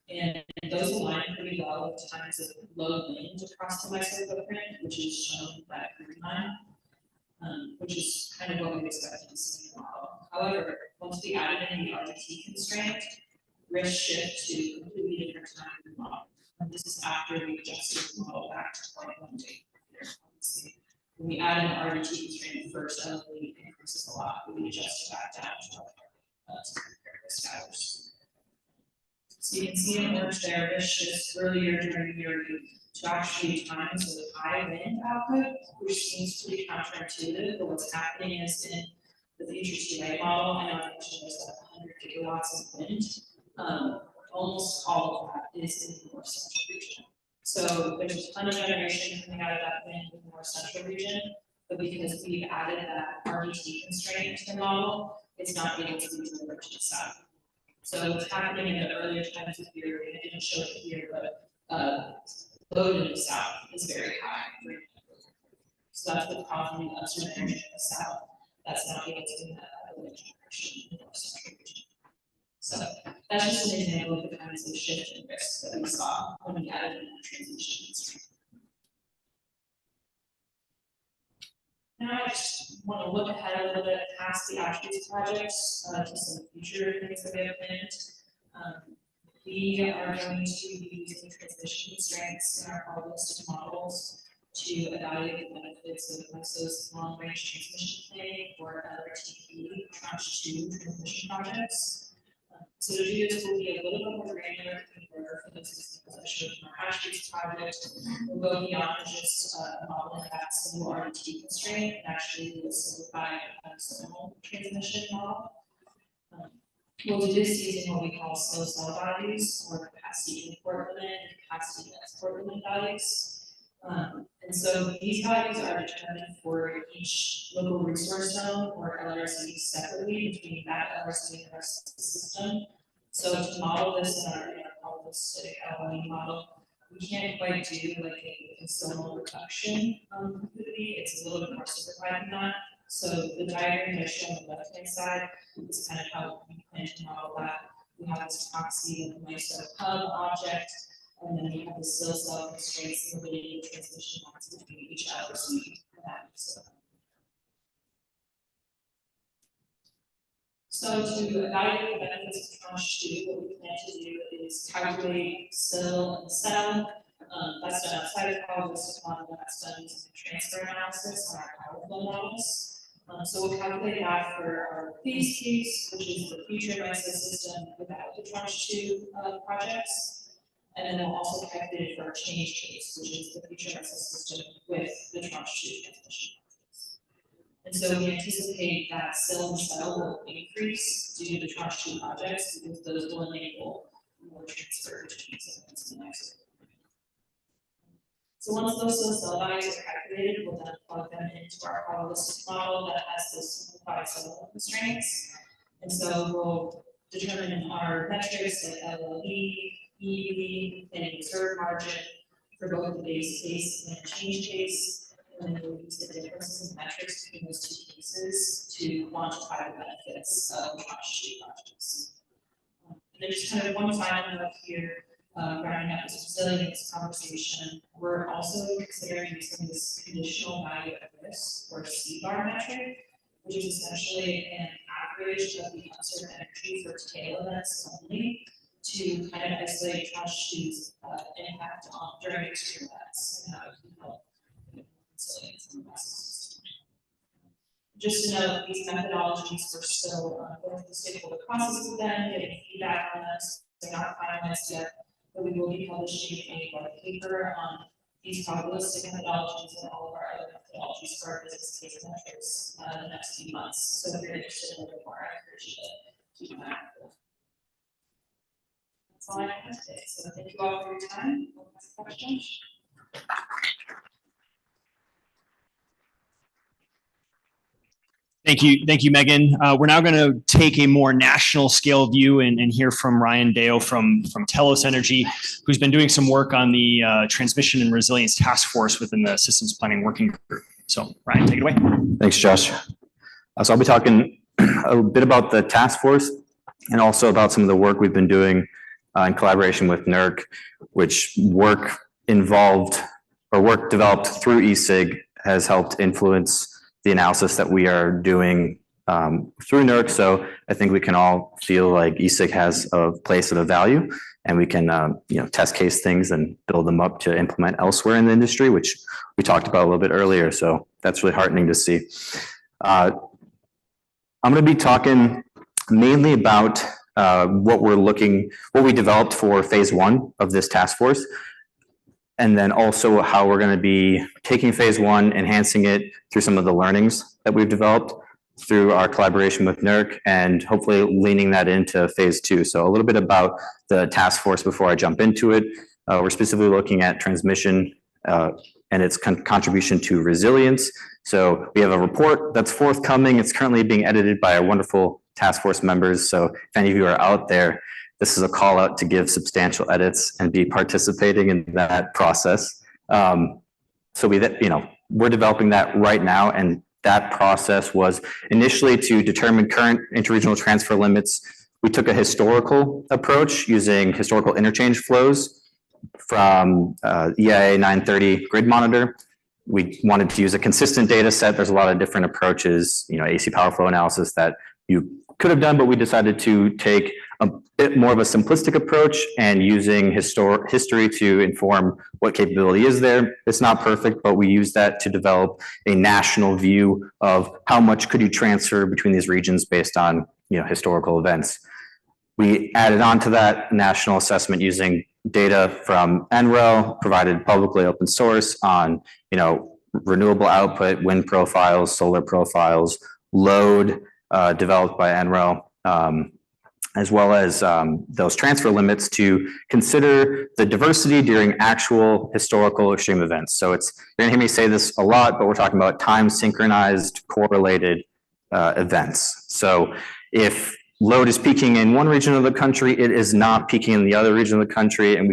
And those align pretty well with times of low wind across the MISO footprint, which is shown in that green line, which is kind of what we expected to see in the model. However, once we added in the RDT constraint, risk shift to a completely different time in the model. And this is after we adjusted the model back to 0.1 date. When we added an RDT constraint first, LOE increases a lot, but we adjust it back down to compare risk hours. So you can see in orange there, risk shifts earlier during the year to actually times with high wind output, which seems pretty counterintuitive, but what's happening is in the future 2A model, and I mentioned there's like 100 gigawatts of wind. Almost all of that is in the North Central region. So there's a ton of generation coming out of that wind in the North Central region, but because we've added that RDT constraint to the model, it's not able to be delivered to the south. So what's happening in the earlier times of the year, I didn't show it here, but load in the south is very high. So that's what's causing the uncertain energy in the south. That's not able to do that wind generation in the North Central region. So that's just an example of the kinds of shift in risk that we saw when we added in that transmission constraint. Now I just want to look ahead a little bit past the attributes projects to some future things that we have planned. We are going to be using transmission constraints in our probabilistic models to evaluate the benefits of MISO's long-range transmission planning for LRTP tranche 2 transmission projects. So to do this, will be a little bit more granular than we were for those examples I showed from our attributes project. We'll go beyond just modeling that single RDT constraint and actually do a simplified external transmission model. We'll do this using what we call slow cell values or capacity import limit and capacity export limit values. And so these values are determined for each local resource zone or LRC separately between that LRC and the rest of the system. So to model this in our probabilistic LOE model, we can't quite do like a zonal reduction completely. It's a little bit more simplified than that. So the diagram I show on the left-hand side is kind of how we plan to model that. We have this proxy of the MISO hub object, and then we have the still cell constraints and the transmission lines between each LRC and that MISO. So to evaluate the benefits of tranche 2, what we plan to do is calculate still and cell. That's done outside of probabilistic model, that's done using transfer analysis on our power flow models. So we'll calculate that for our base case, which is the future MISO system without the tranche 2 projects. And then we'll also calculate it for our change case, which is the future MISO system with the tranche 2 transmission projects. And so we anticipate that still and cell will increase due to the tranche 2 projects because those will enable more transfer between segments and MISO. So once those cell values are calculated, we'll then plug them into our probabilistic model that has those simplified cell constraints. And so we'll determine our metrics like LOE, EV, and reserve margin for both the base case and the change case. And then we'll use the differences in metrics between those two cases to quantify the benefits of tranche 2 projects. And then just kind of one final note here. Rounding up this resilience conversation, we're also considering using this conditional value at risk or C-bar metric, which is essentially an average of the uncertain energy for tail events only to kind of isolate tranche 2's impact on during extreme events and how it can help resilience in the system. Just to note, these methodologies were still going through the stakeholder process with them, getting feedback on us. They're not finalized yet. But we will be publishing a white paper on these probabilistic methodologies and all of our other methodologies for our business case metrics in the next few months. So if you're interested in a little more, I encourage you to keep an eye out. That's all I have today. So thank you all for your time. Questions? Thank you, Megan. We're now going to take a more national scale view and hear from Ryan Deyoe from Telos Energy, who's been doing some work on the Transmission and Resilience Task Force within the Systems Planning Working Group. So Ryan, take it away. Thanks, Josh. So I'll be talking a bit about the task force and also about some of the work we've been doing in collaboration with NERC, which work developed through ESIG has helped influence the analysis that we are doing through NERC. So I think we can all feel like ESIG has a place and a value, and we can test case things and build them up to implement elsewhere in the industry, which we talked about a little bit earlier. So that's really heartening to see. I'm going to be talking mainly about what we developed for phase 1 of this task force, and then also how we're going to be taking phase 1, enhancing it through some of the learnings that we've developed through our collaboration with NERC, and hopefully leaning that into phase 2. So a little bit about the task force before I jump into it. We're specifically looking at transmission and its contribution to resilience. So we have a report that's forthcoming. It's currently being edited by our wonderful task force members. So if any of you are out there, this is a call out to give substantial edits and be participating in that process. So we're developing that right now, and that process was initially to determine current interregional transfer limits We took a historical approach using historical interchange flows from EIA 930 grid monitor. We wanted to use a consistent data set. There's a lot of different approaches, AC power flow analysis that you could have done, but we decided to take a bit more of a simplistic approach and using history to inform what capability is there. It's not perfect, but we use that to develop a national view of how much could you transfer between these regions based on historical events. We added on to that national assessment using data from NREL, provided publicly open source on renewable output, wind profiles, solar profiles, load developed by NREL, as well as those transfer limits to consider the diversity during actual historical extreme events. So you're gonna hear me say this a lot, but we're talking about time synchronized correlated events. So if load is peaking in one region of the country, it is not peaking in the other region of the country, and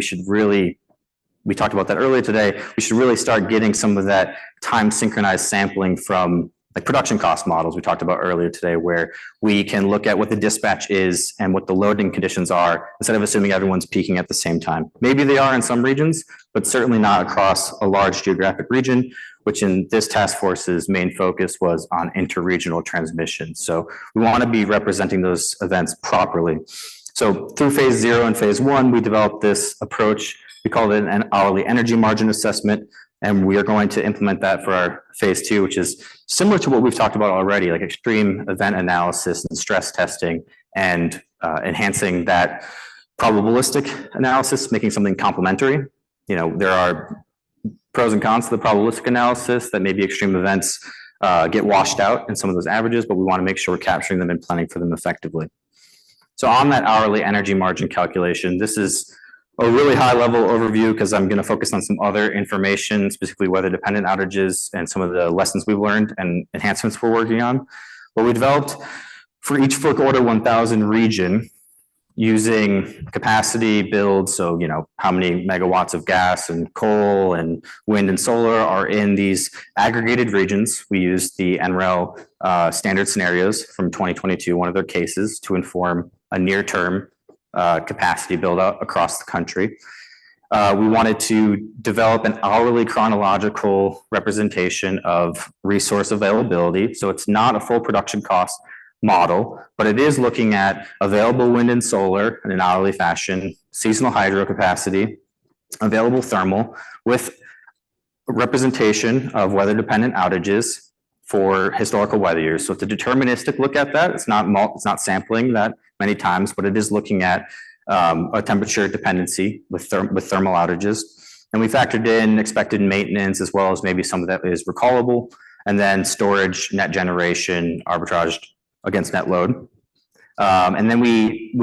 we talked about that earlier today, we should really start getting some of that time synchronized sampling from like production cost models we talked about earlier today, where we can look at what the dispatch is and what the loading conditions are instead of assuming everyone's peaking at the same time. Maybe they are in some regions, but certainly not across a large geographic region, which in this task force's main focus was on interregional transmission. So we want to be representing those events properly. So through phase 0 and phase 1, we developed this approach. We called it an hourly energy margin assessment. And we are going to implement that for our phase 2, which is similar to what we've talked about already, like extreme event analysis and stress testing and enhancing that probabilistic analysis, making something complementary. There are pros and cons to the probabilistic analysis that maybe extreme events get washed out in some of those averages, but we want to make sure we're capturing them and planning for them effectively. So on that hourly energy margin calculation, this is a really high level overview because I'm going to focus on some other information, specifically weather dependent outages and some of the lessons we've learned and enhancements we're working on. But we developed for each FERC Order 1000 region using capacity builds. So, how many megawatts of gas and coal and wind and solar are in these aggregated regions. We used the NREL standard scenarios from 2022, one of their cases, to inform a near term capacity build out across the country. We wanted to develop an hourly chronological representation of resource availability. So it's not a full production cost model, but it is looking at available wind and solar in an hourly fashion, seasonal hydro capacity, available thermal, with representation of weather dependent outages for historical weather years. So it's a deterministic look at that. It's not sampling that many times, but it is looking at a temperature dependency with thermal outages. And we factored in expected maintenance as well as maybe some of that is recallable, and then storage, net generation, arbitraged against net load. And then we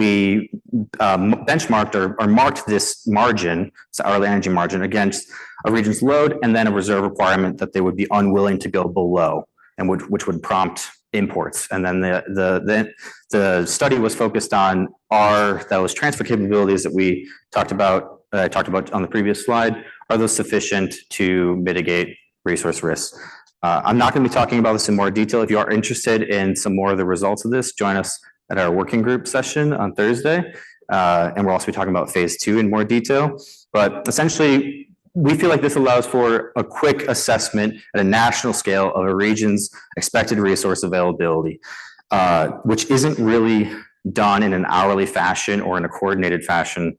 benchmarked or marked this margin, so hourly energy margin, against a region's load and then a reserve requirement that they would be unwilling to go below, and which would prompt imports. And then the study was focused on those transfer capabilities that we talked about on the previous slide, are those sufficient to mitigate resource risks? I'm not going to be talking about this in more detail. If you are interested in some more of the results of this, join us at our working group session on Thursday. And we'll also be talking about phase 2 in more detail. But essentially, we feel like this allows for a quick assessment at a national scale of a region's expected resource availability, which isn't really done in an hourly fashion or in a coordinated fashion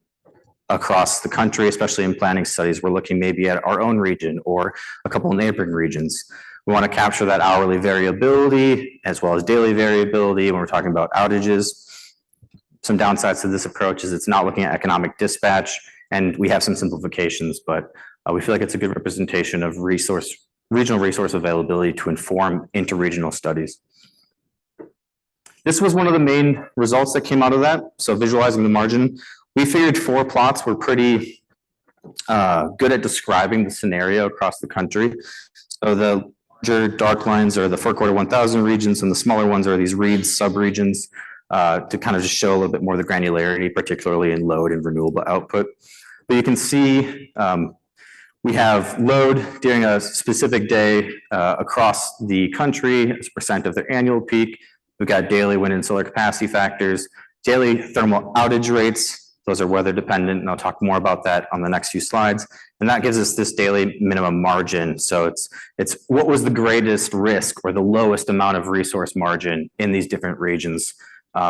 across the country, especially in planning studies. We're looking maybe at our own region or a couple of neighboring regions. We want to capture that hourly variability as well as daily variability when we're talking about outages. Some downsides to this approach is it's not looking at economic dispatch, and we have some simplifications, but we feel like it's a good representation of regional resource availability to inform interregional studies. This was one of the main results that came out of that. So visualizing the margin, we figured 4 plots were pretty good at describing the scenario across the country. So the larger dark lines are the FERC Order 1000 regions, and the smaller ones are these REID subregions to kind of just show a little bit more of the granularity, particularly in load and renewable output. But you can see we have load during a specific day across the country as a percent of their annual peak. We've got daily wind and solar capacity factors, daily thermal outage rates. Those are weather dependent, and I'll talk more about that on the next few slides. And that gives us this daily minimum margin. So it's what was the greatest risk or the lowest amount of resource margin in these different regions.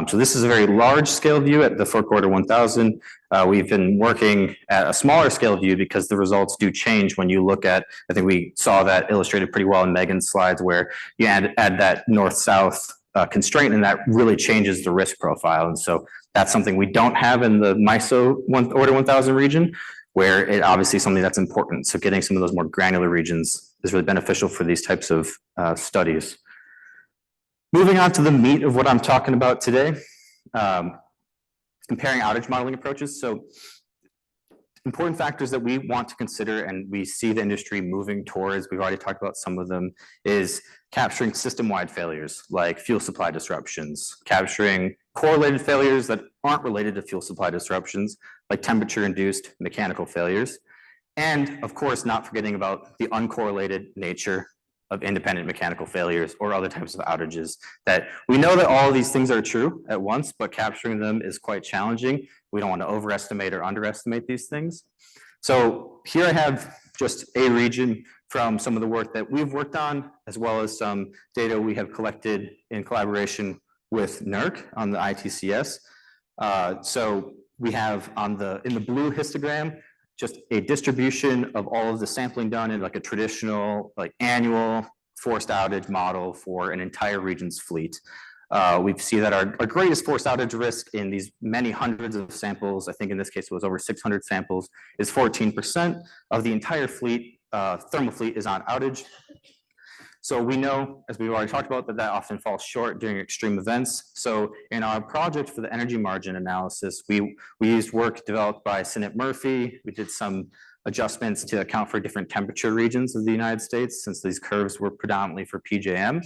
So this is a very large scale view at the 4Q1000. We've been working at a smaller scale view because the results do change when you look at, I think we saw that illustrated pretty well in Megan's slides, where you add that north-south constraint, and that really changes the risk profile. And so that's something we don't have in the MISO order 1000 region, where it obviously is something that's important. So getting some of those more granular regions is really beneficial for these types of studies. Moving on to the meat of what I'm talking about today, comparing outage modeling approaches. So important factors that we want to consider, and we see the industry moving towards, we've already talked about some of them, is capturing system-wide failures like fuel supply disruptions, capturing correlated failures that aren't related to fuel supply disruptions like temperature-induced mechanical failures, and of course, not forgetting about the uncorrelated nature of independent mechanical failures or other types of outages. That we know that all of these things are true at once, but capturing them is quite challenging. We don't want to overestimate or underestimate these things. So here I have just a region from some of the work that we've worked on, as well as some data we have collected in collaboration with NERC on the ITCS. So we have in the blue histogram, just a distribution of all of the sampling done in like a traditional, like annual forced outage model for an entire region's fleet. We see that our greatest forced outage risk in these many hundreds of samples, I think in this case it was over 600 samples, is 14% of the entire fleet, thermal fleet is on outage. So we know, as we've already talked about, that that often falls short during extreme events. So in our project for the energy margin analysis, we used work developed by Sinnet Murphy. We did some adjustments to account for different temperature regions of the United States, since these curves were predominantly for PJM.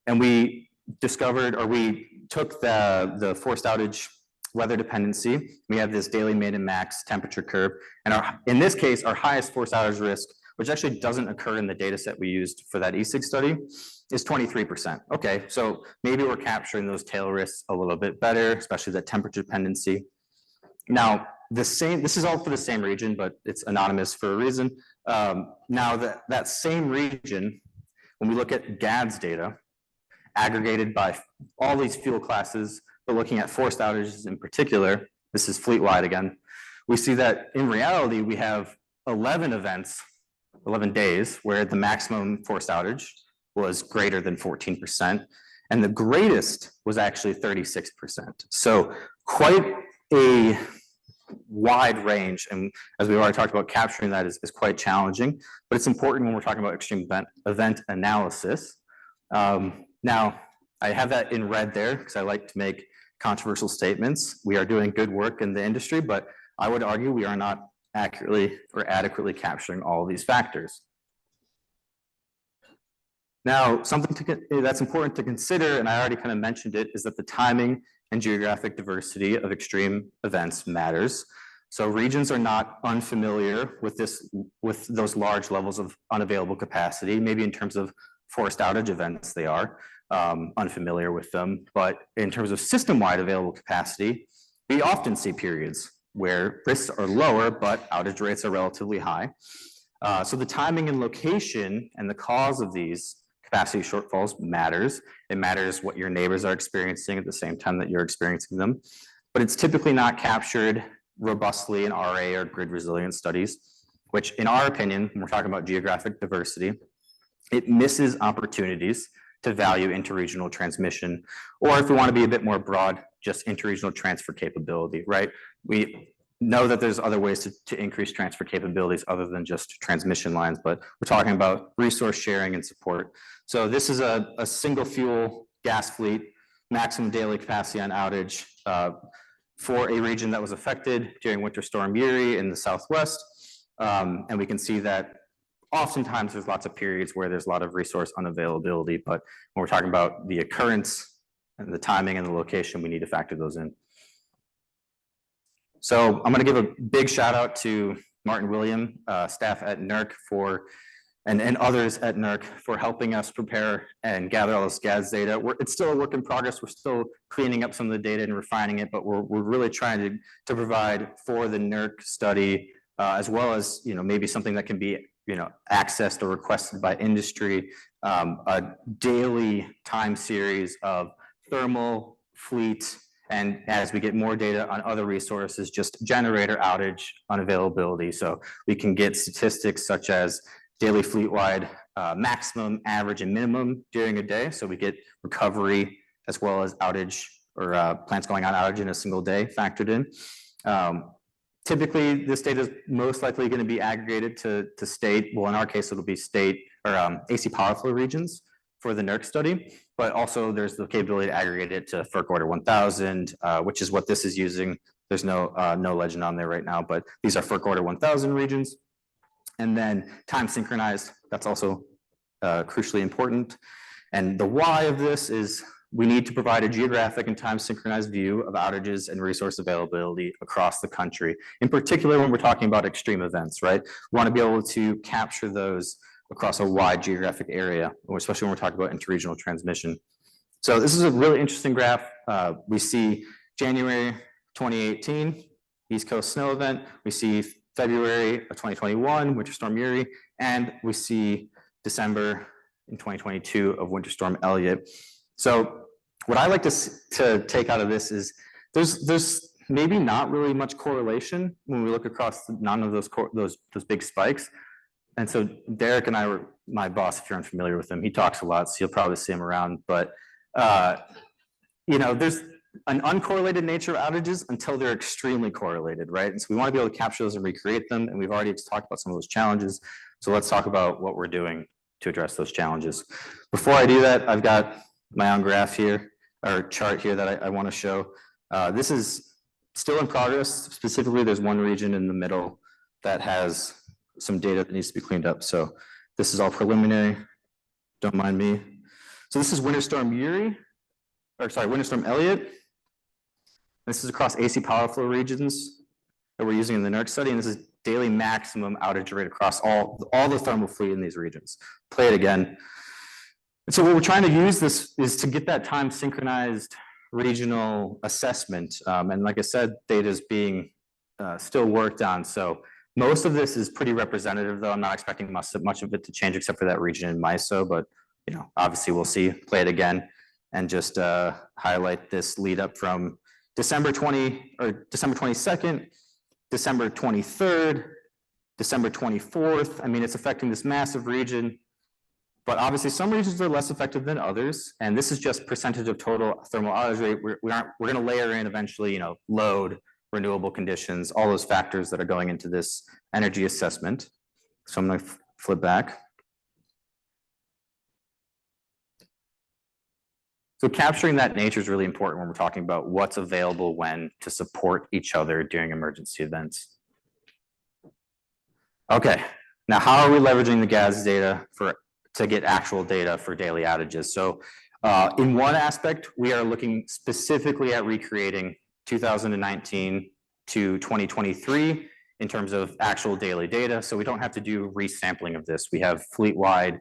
And we discovered, or we took the forced outage weather dependency. We have this daily min and max temperature curve. And in this case, our highest forced outage risk, which actually doesn't occur in the data set we used for that ESIG study, is 23%. Okay, so maybe we're capturing those tail risks a little bit better, especially that temperature dependency. Now, this is all for the same region, but it's anonymous for a reason. Now, that same region, when we look at GADS data, aggregated by all these fuel classes, but looking at forced outages in particular, this is fleet-wide again, we see that in reality, we have 11 events, 11 days, where the maximum forced outage was greater than 14%, and the greatest was actually 36%. So quite a wide range, and as we've already talked about, capturing that is quite challenging, but it's important when we're talking about extreme event analysis. Now, I have that in red there because I like to make controversial statements. We are doing good work in the industry, but I would argue we are not accurately or adequately capturing all of these factors. Now, something that's important to consider, and I already kind of mentioned it, is that the timing and geographic diversity of extreme events matters. So regions are not unfamiliar with those large levels of unavailable capacity. Maybe in terms of forced outage events, they are unfamiliar with them. But in terms of system-wide available capacity, we often see periods where risks are lower, but outage rates are relatively high. So the timing and location and the cause of these capacity shortfalls matters. It matters what your neighbors are experiencing at the same time that you're experiencing them. But it's typically not captured robustly in RA or grid resilience studies, which in our opinion, when we're talking about geographic diversity, it misses opportunities to value interregional transmission, or if we want to be a bit more broad, just interregional transfer capability, right? We know that there's other ways to increase transfer capabilities other than just transmission lines, but we're talking about resource sharing and support. So this is a single fuel gas fleet, maximum daily capacity on outage for a region that was affected during Winter Storm Uri in the Southwest. And we can see that oftentimes there's lots of periods where there's a lot of resource unavailability, but when we're talking about the occurrence and the timing and the location, we need to factor those in. So I'm going to give a big shout out to Martin William, staff at NERC, for and others at NERC for helping us prepare and gather all this GADS data. It's still a work in progress. We're still cleaning up some of the data and refining it, but we're really trying to provide for the NERC study, as well as, maybe something that can be, accessed or requested by industry, a daily time series of thermal, fleet, and as we get more data on other resources, just generator outage unavailability. So we can get statistics such as daily fleet-wide maximum, average, and minimum during a day. So we get recovery as well as outage or plants going on outage in a single day factored in. Typically, this data is most likely going to be aggregated to state. Well, in our case, it'll be state or AC power flow regions for the NERC study, but also there's the capability to aggregate it to FERC Order 1000, which is what this is using. There's no legend on there right now, but these are FERC Order 1000 regions. And then time synchronized, that's also crucially important. And the why of this is we need to provide a geographic and time synchronized view of outages and resource availability across the country. In particular, when we're talking about extreme events, right? We want to be able to capture those across a wide geographic area, especially when we're talking about interregional transmission. So this is a really interesting graph. We see January 2018, East Coast snow event. We see February of 2021, Winter Storm Uri, and we see December in 2022 of Winter Storm Elliott. So what I like to take out of this is there's maybe not really much correlation when we look across none of those big spikes. And so Derek and I were, my boss, if you're unfamiliar with him, he talks a lot, so you'll probably see him around. But there's an uncorrelated nature of outages until they're extremely correlated, right? And so we want to be able to capture those and recreate them. And we've already talked about some of those challenges. So let's talk about what we're doing to address those challenges. Before I do that, I've got my own graph here, or chart here that I want to show. This is still in progress. Specifically, there's one region in the middle that has some data that needs to be cleaned up. So this is all preliminary. Don't mind me. So this is Winter Storm Uri, or sorry, Winter Storm Elliott. This is across AC power flow regions that we're using in the NERC study, and this is daily maximum outage rate across all the thermal fleet in these regions. Play it again. And so what we're trying to use this is to get that time synchronized regional assessment. And like I said, data is being still worked on. So most of this is pretty representative, though. I'm not expecting much of it to change except for that region in MISO, but obviously we'll see. Play it again and just highlight this lead up from December 22nd, December 23rd, December 24th. I mean, it's affecting this massive region, but obviously some regions are less affected than others. And this is just percentage of total thermal outage rate. We're going to layer in eventually, load, renewable conditions, all those factors that are going into this energy assessment. So I'm going to flip back. So capturing that nature is really important when we're talking about what's available when to support each other during emergency events. Okay, now how are we leveraging the GADS data to get actual data for daily outages? So in one aspect, we are looking specifically at recreating 2019 to 2023 in terms of actual daily data. So we don't have to do resampling of this. We have fleet-wide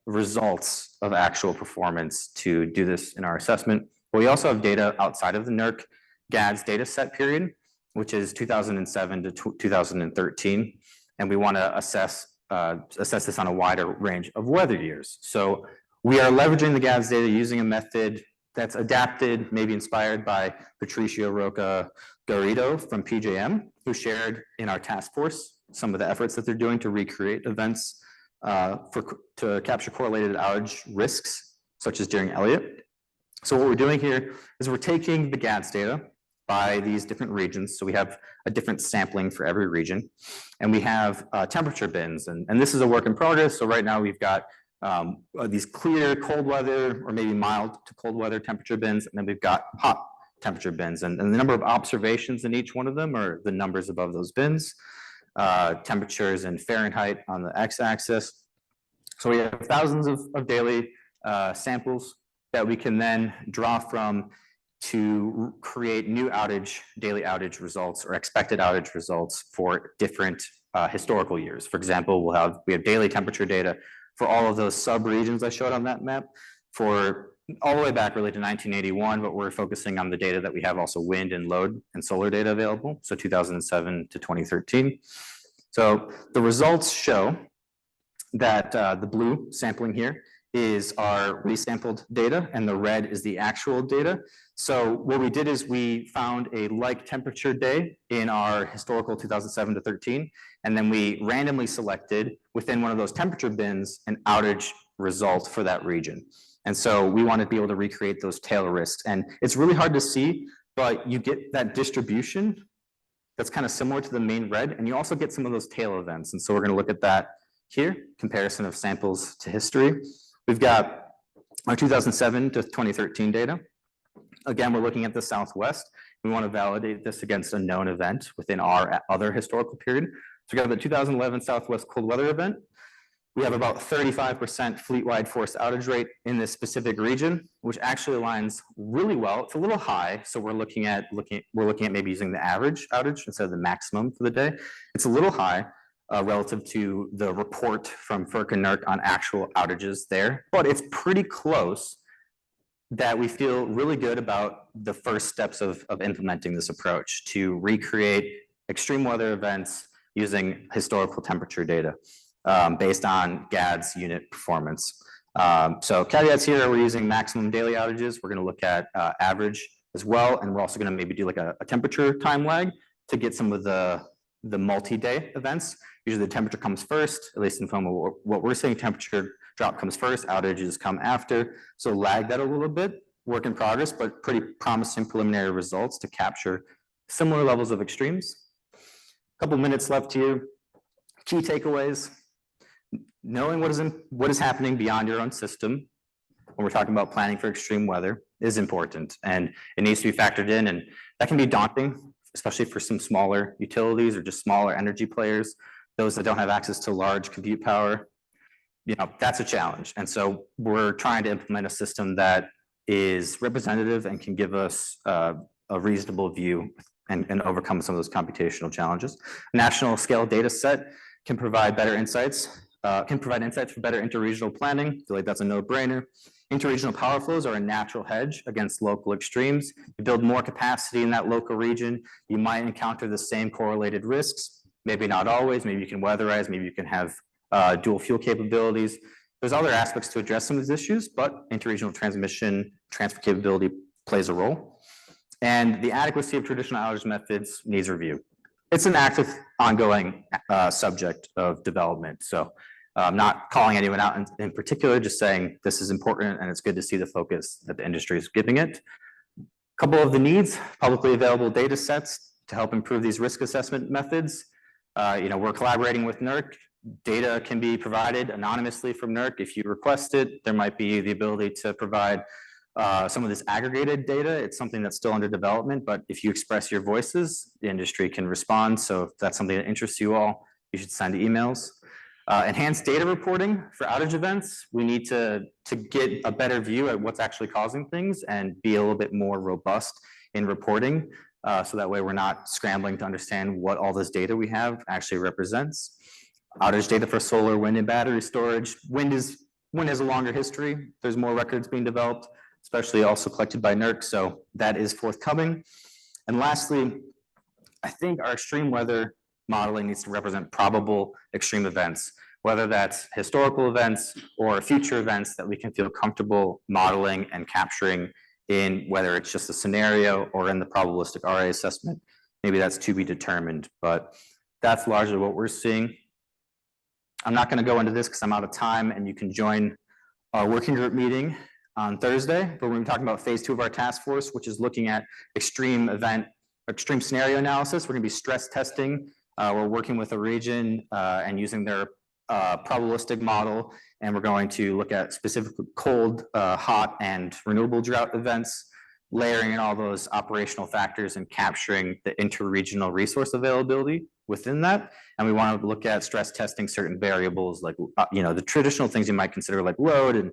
results of actual performance to do this in our assessment. But we also have data outside of the NERC GADS data set period, which is 2007 to 2013. And we want to assess this on a wider range of weather years. So we are leveraging the GADS data using a method that's adapted, maybe inspired by Patricio Roca Garrido from PJM, who shared in our task force some of the efforts that they're doing to recreate events to capture correlated outage risks, such as during Elliott. So what we're doing here is we're taking the GADS data by these different regions. So we have a different sampling for every region, and we have temperature bins. And this is a work in progress. So right now we've got these clear cold weather or maybe mild to cold weather temperature bins, and then we've got hot temperature bins. And the number of observations in each one of them are the numbers above those bins. Temperatures in Fahrenheit on the x-axis. So we have thousands of daily samples that we can then draw from to create new daily outage results or expected outage results for different historical years. For example, we have daily temperature data for all of those sub-regions I showed on that map for all the way back really to 1981, but we're focusing on the data that we have also wind and load and solar data available, so 2007 to 2013. So the results show that the blue sampling here is our resampled data and the red is the actual data. So what we did is we found a like temperature day in our historical 2007 to 13, and then we randomly selected within one of those temperature bins an outage result for that region. And so we want to be able to recreate those tail risks. And it's really hard to see, but you get that distribution that's kind of similar to the main red, and you also get some of those tail events. And so we're going to look at that here, comparison of samples to history. We've got our 2007 to 2013 data. Again, we're looking at the Southwest. We want to validate this against a known event within our other historical period. So we got the 2011 Southwest cold weather event. We have about 35% fleet-wide forced outage rate in this specific region, which actually aligns really well. It's a little high, so we're looking at maybe using the average outage instead of the maximum for the day. It's a little high relative to the report from FERC and NERC on actual outages there, but it's pretty close that we feel really good about the first steps of implementing this approach to recreate extreme weather events using historical temperature data based on GAD's unit performance. So caveats here, we're using maximum daily outages. We're going to look at average as well, and we're also going to maybe do like a temperature time lag to get some of the multi-day events. Usually the temperature comes first, at least in what we're seeing, temperature drop comes first, outages come after. So lag that a little bit, work in progress, but pretty promising preliminary results to capture similar levels of extremes. A couple minutes left here. Key takeaways. Knowing what is happening beyond your own system when we're talking about planning for extreme weather is important, and it needs to be factored in, and that can be daunting, especially for some smaller utilities or just smaller energy players, those that don't have access to large compute power. You know, that's a challenge. And so we're trying to implement a system that is representative and can give us a reasonable view and overcome some of those computational challenges. A national scale data set can provide better insights, for better interregional planning. I feel like that's a no-brainer. Interregional power flows are a natural hedge against local extremes. You build more capacity in that local region, you might encounter the same correlated risks. Maybe not always, maybe you can weatherize, maybe you can have dual fuel capabilities. There's other aspects to address some of these issues, but interregional transmission transfer capability plays a role. And the adequacy of traditional outage methods needs review. It's an active, ongoing subject of development. So I'm not calling anyone out in particular, just saying this is important and it's good to see the focus that the industry is giving it. A couple of the needs: publicly available data sets to help improve these risk assessment methods. We're collaborating with NERC. Data can be provided anonymously from NERC. If you request it, there might be the ability to provide some of this aggregated data. It's something that's still under development, but if you express your voices, the industry can respond. So if that's something that interests you all, you should send emails. Enhanced data reporting for outage events. We need to get a better view at what's actually causing things and be a little bit more robust in reporting. So that way we're not scrambling to understand what all this data we have actually represents. Outage data for solar, wind, and battery storage. Wind has a longer history. There's more records being developed, especially also collected by NERC, so that is forthcoming. And lastly, I think our extreme weather modeling needs to represent probable extreme events, whether that's historical events or future events that we can feel comfortable modeling and capturing in, whether it's just a scenario or in the probabilistic RA assessment. Maybe that's to be determined, but that's largely what we're seeing. I'm not going to go into this because I'm out of time, and you can join our working group meeting on Thursday, but we're going to be talking about phase 2 of our task force, which is looking at extreme scenario analysis. We're going to be stress testing. We're working with a region and using their probabilistic model, and we're going to look at specific cold, hot, and renewable drought events, layering in all those operational factors and capturing the interregional resource availability within that. And we want to look at stress testing certain variables like the traditional things you might consider like load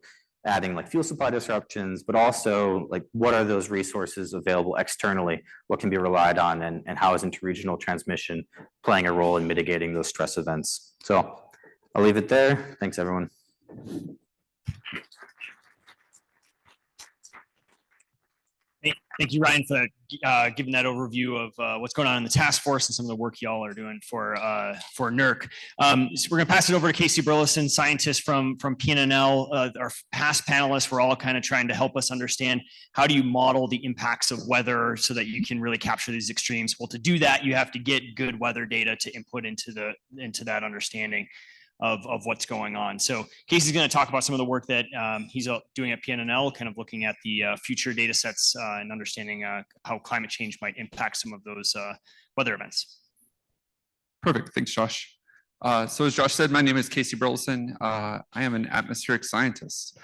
adding like fuel supply disruptions, but also like what are those resources available externally? What can be relied on, and how is interregional transmission playing a role in mitigating those stress events? So I'll leave it there. Thanks, everyone. Thank you, Ryan, for giving that overview of what's going on in the task force and some of the work y'all are doing for NERC. So we're going to pass it over to Casey Burleyson, scientist from PNNL. Our past panelists were all kind of trying to help us understand how do you model the impacts of weather so that you can really capture these extremes. Well, to do that, you have to get good weather data to input into that understanding of what's going on. So Casey's going to talk about some of the work that he's doing at PNNL, kind of looking at the future data sets and understanding how climate change might impact some of those weather events. Perfect. Thanks, Josh. So as Josh said, my name is Casey Burleyson. I am an atmospheric scientist.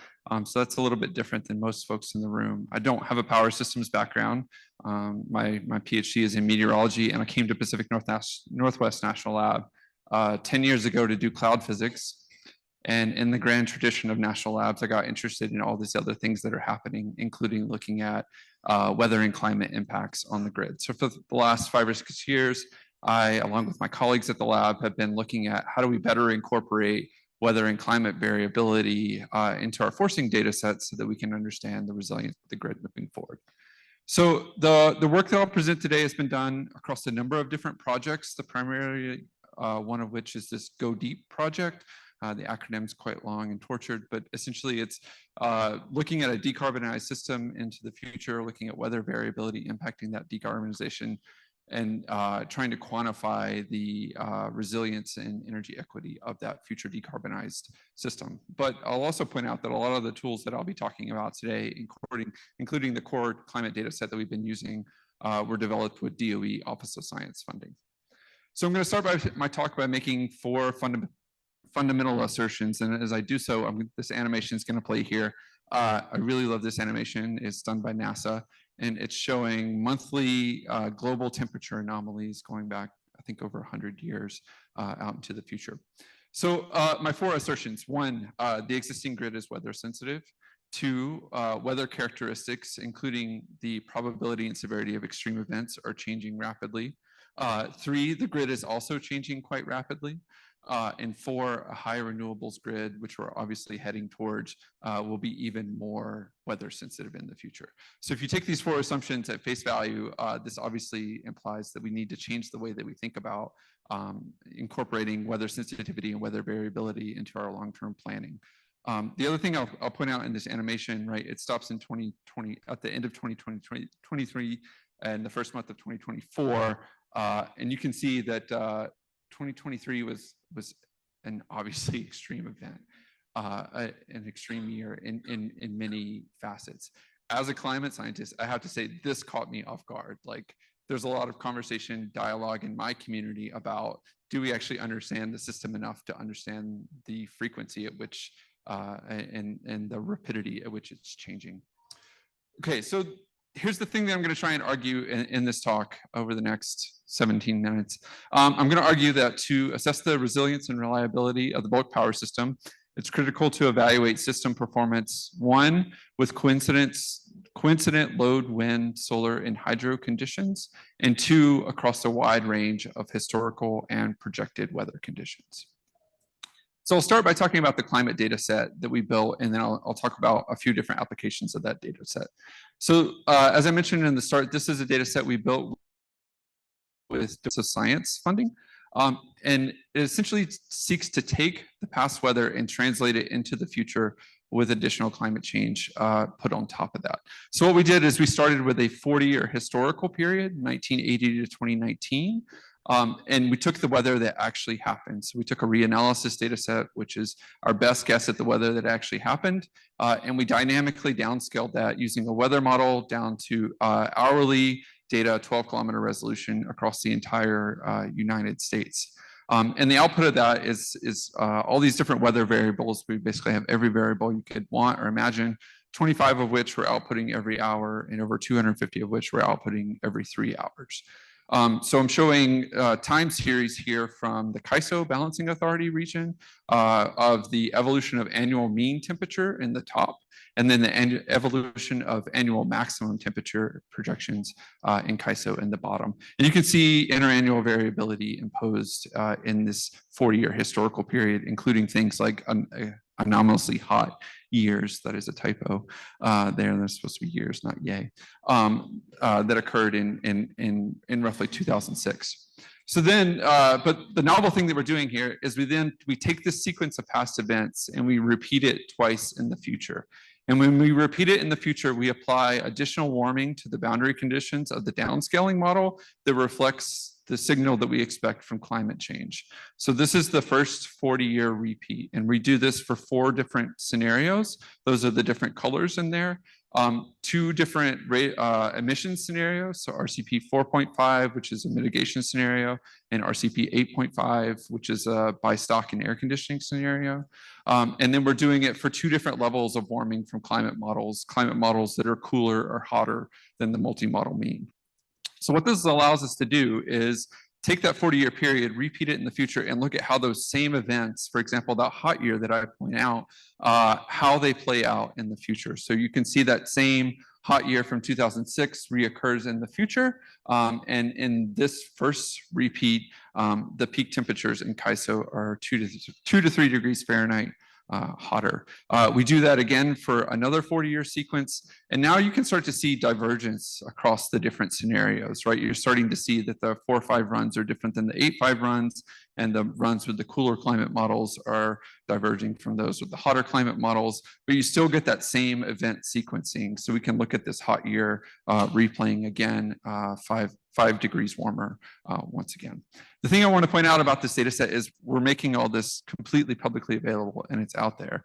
So that's a little bit different than most folks in the room. I don't have a power systems background. My PhD is in meteorology, and I came to Pacific Northwest National Lab 10 years ago to do cloud physics. And in the grand tradition of national labs, I got interested in all these other things that are happening, including looking at weather and climate impacts on the grid. So for the last 5 or 6 years, I, along with my colleagues at the lab, have been looking at how do we better incorporate weather and climate variability into our forcing data sets so that we can understand the resilience of the grid moving forward. So the work that I'll present today has been done across a number of different projects. The primary one of which is this Go Deep project. The acronym is quite long and tortured, but essentially it's looking at a decarbonized system into the future, looking at weather variability impacting that decarbonization, and trying to quantify the resilience and energy equity of that future decarbonized system. But I'll also point out that a lot of the tools that I'll be talking about today, including the core climate data set that we've been using, were developed with Deyoe Office of Science funding. So I'm going to start my talk by making 4 fundamental assertions, and as I do so, this animation is going to play here. I really love this animation. It's done by NASA, and it's showing monthly global temperature anomalies going back, I think, over 100 years out into the future. So my 4 assertions: 1, the existing grid is weather sensitive. 2, weather characteristics, including the probability and severity of extreme events, are changing rapidly. 3, the grid is also changing quite rapidly. And 4, a high renewables grid, which we're obviously heading towards, will be even more weather sensitive in the future. So if you take these 4 assumptions at face value, this obviously implies that we need to change the way that we think about incorporating weather sensitivity and weather variability into our long-term planning. The other thing I'll point out in this animation, right, it stops in 2020, at the end of 2023 and the first month of 2024. And you can see that 2023 was an obviously extreme event, an extreme year in many facets. As a climate scientist, I have to say this caught me off guard. Like, there's a lot of conversation, dialogue in my community about, do we actually understand the system enough to understand the frequency at which and the rapidity at which it's changing? Okay, so here's the thing that I'm going to try and argue in this talk over the next 17 minutes. I'm going to argue that to assess the resilience and reliability of the bulk power system, it's critical to evaluate system performance, 1, with coincident load, wind, solar, and hydro conditions, and 2, across a wide range of historical and projected weather conditions. So I'll start by talking about the climate data set that we built, and then I'll talk about a few different applications of that data set. So as I mentioned in the start, this is a data set we built with Datasets science funding. And it essentially seeks to take the past weather and translate it into the future with additional climate change put on top of that. So what we did is we started with a 40-year historical period, 1980 to 2019. And we took the weather that actually happened. So we took a reanalysis data set, which is our best guess at the weather that actually happened. And we dynamically downscaled that using a weather model down to hourly data, 12-kilometer resolution across the entire United States. And the output of that is all these different weather variables. We basically have every variable you could want or imagine, 25 of which we're outputting every hour, and over 250 of which we're outputting every 3 hours. So I'm showing time series here from the CAISO Balancing Authority region of the evolution of annual mean temperature in the top, and then the evolution of annual maximum temperature projections in CAISO in the bottom. And you can see interannual variability imposed in this 40-year historical period, including things like anomalously hot years, that is a typo there, they're supposed to be years, not yay, that occurred in roughly 2006. So then, but the novel thing that we're doing here is we take this sequence of past events and we repeat it twice in the future. And when we repeat it in the future, we apply additional warming to the boundary conditions of the downscaling model that reflects the signal that we expect from climate change. So this is the first 40-year repeat, and we do this for 4 different scenarios. Those are the different colors in there. 2 different emission scenarios, so RCP 4.5, which is a mitigation scenario, and RCP 8.5, which is a by stock and air conditioning scenario. And then we're doing it for 2 different levels of warming from climate models that are cooler or hotter than the multi-model mean. So what this allows us to do is take that 40-year period, repeat it in the future, and look at how those same events, for example, that hot year that I point out, how they play out in the future. So you can see that same hot year from 2006 reoccurs in the future. And in this first repeat, the peak temperatures in CAISO are 2 to 3 degrees Fahrenheit hotter. We do that again for another 40-year sequence, and now you can start to see divergence across the different scenarios, right? You're starting to see that the 4.5 runs are different than the 8.5 runs, and the runs with the cooler climate models are diverging from those with the hotter climate models, but you still get that same event sequencing. So we can look at this hot year replaying again, 5 degrees warmer once again. The thing I want to point out about this data set is we're making all this completely publicly available, and it's out there.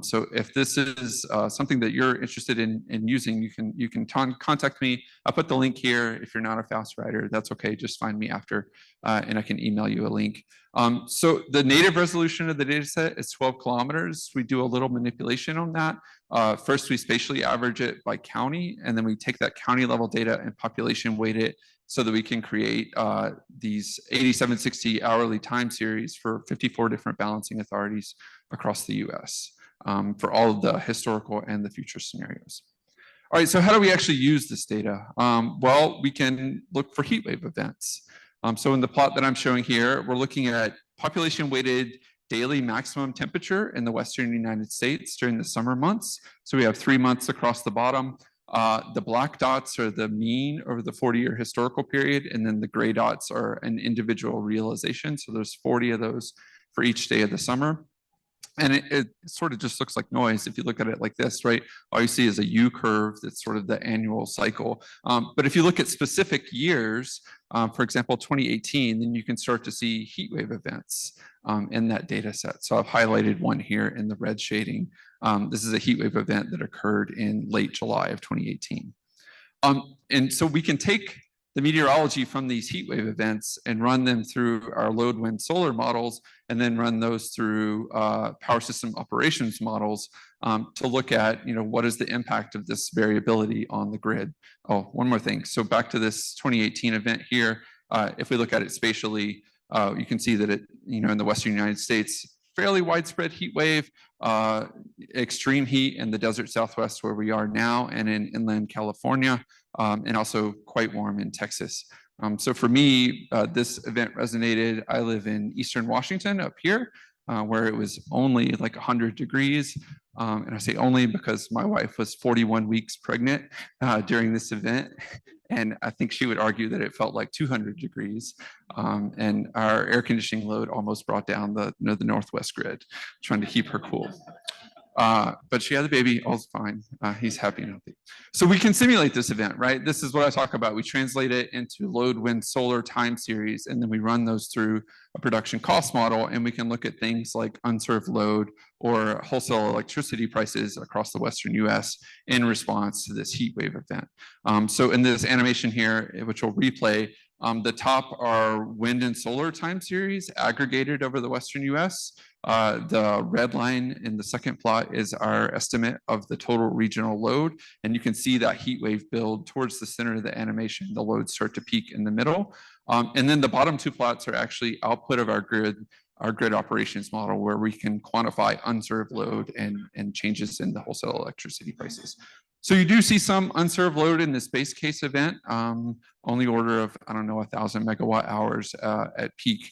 So if this is something that you're interested in using, you can contact me. I'll put the link here. If you're not a fast writer, that's okay. Just find me after, and I can email you a link. So the native resolution of the data set is 12 kilometers. We do a little manipulation on that. First, we spatially average it by county, and then we take that county level data and population weight it so that we can create these 8760 hourly time series for 54 different balancing authorities across the US for all of the historical and the future scenarios. All right, so how do we actually use this data? Well, we can look for heat wave events. So in the plot that I'm showing here, we're looking at population weighted daily maximum temperature in the Western United States during the summer months. So we have 3 months across the bottom. The black dots are the mean over the 40-year historical period, and then the gray dots are an individual realization. So there's 40 of those for each day of the summer. And it sort of just looks like noise if you look at it like this, right? All you see is a U curve that's sort of the annual cycle. But if you look at specific years, for example, 2018, then you can start to see heat wave events in that data set. So I've highlighted one here in the red shading. This is a heat wave event that occurred in late July of 2018. And so we can take the meteorology from these heat wave events and run them through our load wind solar models, and then run those through power system operations models to look at, what is the impact of this variability on the grid. Oh, one more thing. So back to this 2018 event here, if we look at it spatially, you can see that it, in the Western United States, fairly widespread heat wave, extreme heat in the desert Southwest where we are now, and in inland California, and also quite warm in Texas. So for me, this event resonated. I live in Eastern Washington up here, where it was only like 100 degrees. And I say only because my wife was 41 weeks pregnant during this event. And I think she would argue that it felt like 200 degrees. And our air conditioning load almost brought down the Northwest grid, trying to keep her cool. But she had a baby, all's fine. He's happy and healthy. So we can simulate this event, right? This is what I talk about. We translate it into load, wind, solar time series, and then we run those through a production cost model, and we can look at things like unserved load or wholesale electricity prices across the Western US in response to this heat wave event. So in this animation here, which will replay, the top are wind and solar time series aggregated over the Western US. The red line in the second plot is our estimate of the total regional load. And you can see that heat wave build towards the center of the animation. The loads start to peak in the middle. And then the bottom 2 plots are actually output of our grid our grid operations model, where we can quantify unserved load and changes in the wholesale electricity prices. So you do see some unserved load in this base case event, only order of, I don't know, 1,000 megawatt hours at peak.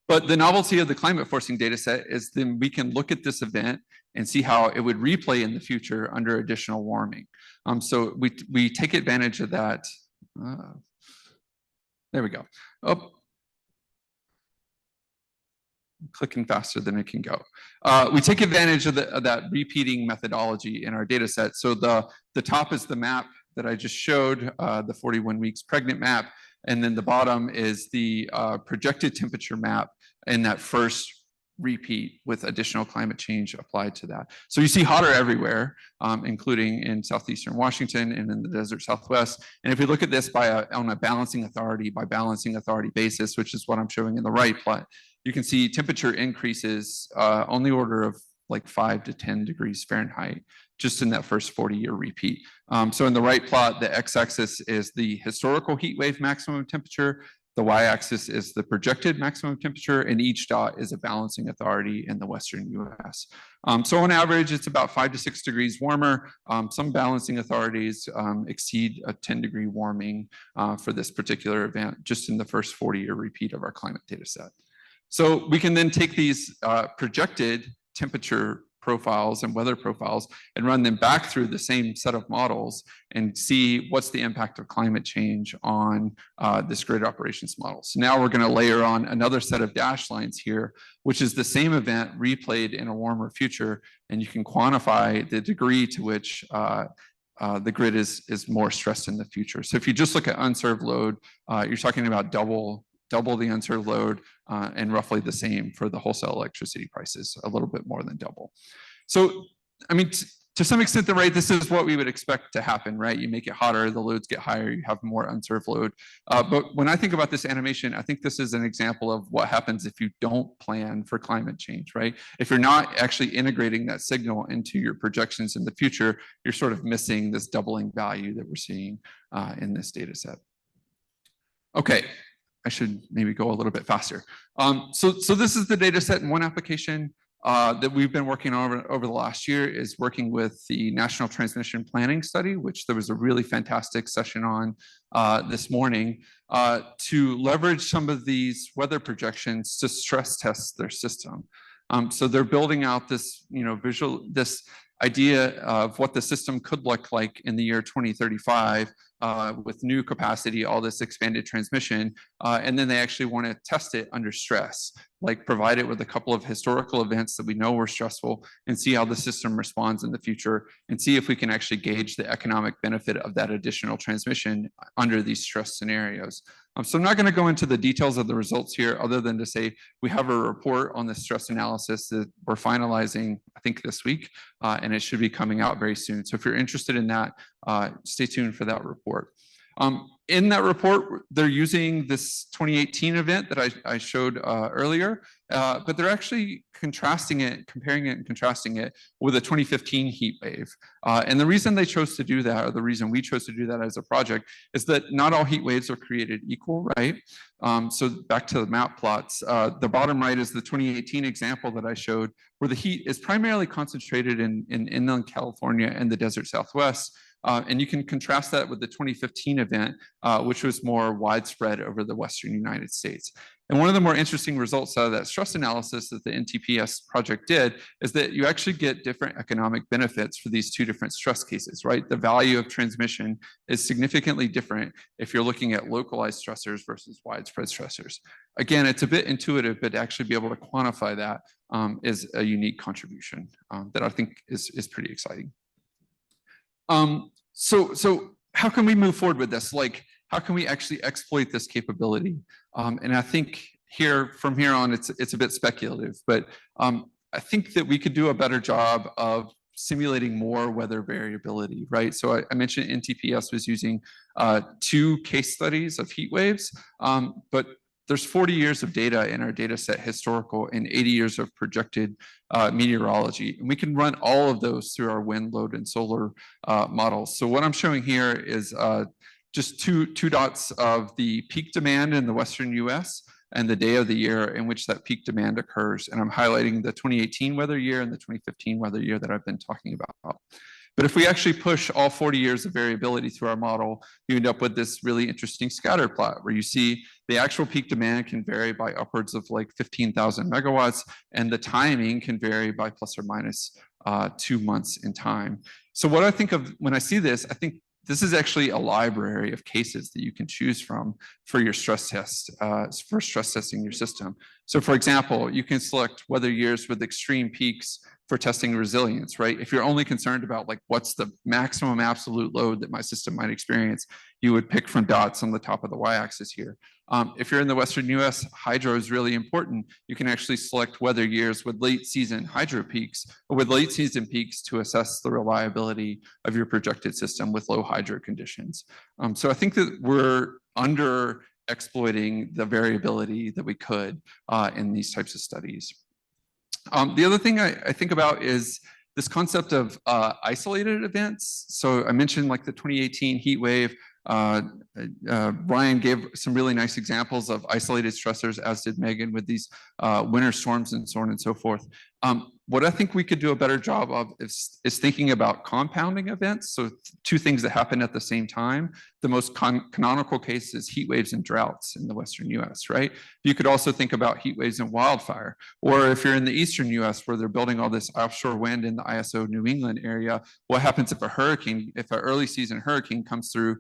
But the novelty of the climate forcing data set is then we can look at this event and see how it would replay in the future under additional warming. So we take advantage of that. There we go. Oh, clicking faster than it can go. We take advantage of that repeating methodology in our data set. So the top is the map that I just showed, the 41 weeks pregnant map. And then the bottom is the projected temperature map in that first repeat with additional climate change applied to that. So you see hotter everywhere, including in southeastern Washington and in the desert Southwest. And if we look at this on a balancing authority basis, which is what I'm showing in the right plot, you can see temperature increases on the order of like 5 to 10 degrees Fahrenheit just in that first 40-year repeat. So in the right plot, the x-axis is the historical heat wave maximum temperature. The y-axis is the projected maximum temperature, and each dot is a balancing authority in the Western US. So on average, it's about 5 to 6 degrees warmer. Some balancing authorities exceed a 10-degree warming for this particular event just in the first 40-year repeat of our climate data set. So we can then take these projected temperature profiles and weather profiles and run them back through the same set of models and see what's the impact of climate change on this grid operations model. So now we're going to layer on another set of dashed lines here, which is the same event replayed in a warmer future, and you can quantify the degree to which the grid is more stressed in the future. So if you just look at unserved load, you're talking about double the unserved load and roughly the same for the wholesale electricity prices, a little bit more than double. So, I mean, to some extent, right, this is what we would expect to happen, right? You make it hotter, the loads get higher, you have more unserved load. But when I think about this animation, I think this is an example of what happens if you don't plan for climate change, right? If you're not actually integrating that signal into your projections in the future, you're sort of missing this doubling value that we're seeing in this data set. Okay. I should maybe go a little bit faster. So this is the data set in one application that we've been working on over the last year is working with the National Transmission Planning Study, which there was a really fantastic session on this morning to leverage some of these weather projections to stress test their system. So they're building out this, this idea of what the system could look like in the year 2035 with new capacity, all this expanded transmission, and then they actually want to test it under stress, like provide it with a couple of historical events that we know were stressful and see how the system responds in the future and see if we can actually gauge the economic benefit of that additional transmission under these stress scenarios. So I'm not going to go into the details of the results here other than to say we have a report on the stress analysis that we're finalizing, I think this week, and it should be coming out very soon. So if you're interested in that, stay tuned for that report. In that report, they're using this 2018 event that I showed earlier, but they're actually comparing it and contrasting it with a 2015 heat wave. And the reason they chose to do that, or the reason we chose to do that as a project, is that not all heat waves are created equal, right? So back to the map plots, the bottom right is the 2018 example that I showed, where the heat is primarily concentrated in inland California and the desert Southwest. And you can contrast that with the 2015 event, which was more widespread over the Western United States. And one of the more interesting results out of that stress analysis that the NTPS project did is that you actually get different economic benefits for these two different stress cases, right? The value of transmission is significantly different if you're looking at localized stressors versus widespread stressors. Again, it's a bit intuitive, but to actually be able to quantify that is a unique contribution that I think is pretty exciting. So how can we move forward with this? Like, how can we actually exploit this capability? And I think from here on, it's a bit speculative, but I think that we could do a better job of simulating more weather variability, right? So I mentioned NTPS was using 2 case studies of heat waves, but there's 40 years of data in our data set, historical, and 80 years of projected meteorology. And we can run all of those through our wind load and solar models. So what I'm showing here is just two dots of the peak demand in the Western US and the day of the year in which that peak demand occurs. And I'm highlighting the 2018 weather year and the 2015 weather year that I've been talking about. But if we actually push all 40 years of variability through our model, you end up with this really interesting scatter plot where you see the actual peak demand can vary by upwards of like 15,000 megawatts, and the timing can vary by plus or minus 2 months in time. So what I think of when I see this, I think this is actually a library of cases that you can choose from for your stress test, for stress testing your system. So for example, you can select weather years with extreme peaks for testing resilience, right? If you're only concerned about like what's the maximum absolute load that my system might experience, you would pick from dots on the top of the y-axis here. If you're in the Western US, hydro is really important. You can actually select weather years with late season hydro peaks or with late season peaks to assess the reliability of your projected system with low hydro conditions. So I think that we're under exploiting the variability that we could in these types of studies. The other thing I think about is this concept of isolated events. So I mentioned like the 2018 heat wave. Ryan gave some really nice examples of isolated stressors, as did Megan, with these winter storms and so on and so forth. What I think we could do a better job of is thinking about compounding events. So two things that happen at the same time. The most canonical case is heat waves and droughts in the Western US, right? You could also think about heat waves and wildfire. Or if you're in the Eastern US where they're building all this offshore wind in the ISO New England area, what happens if an early season hurricane comes through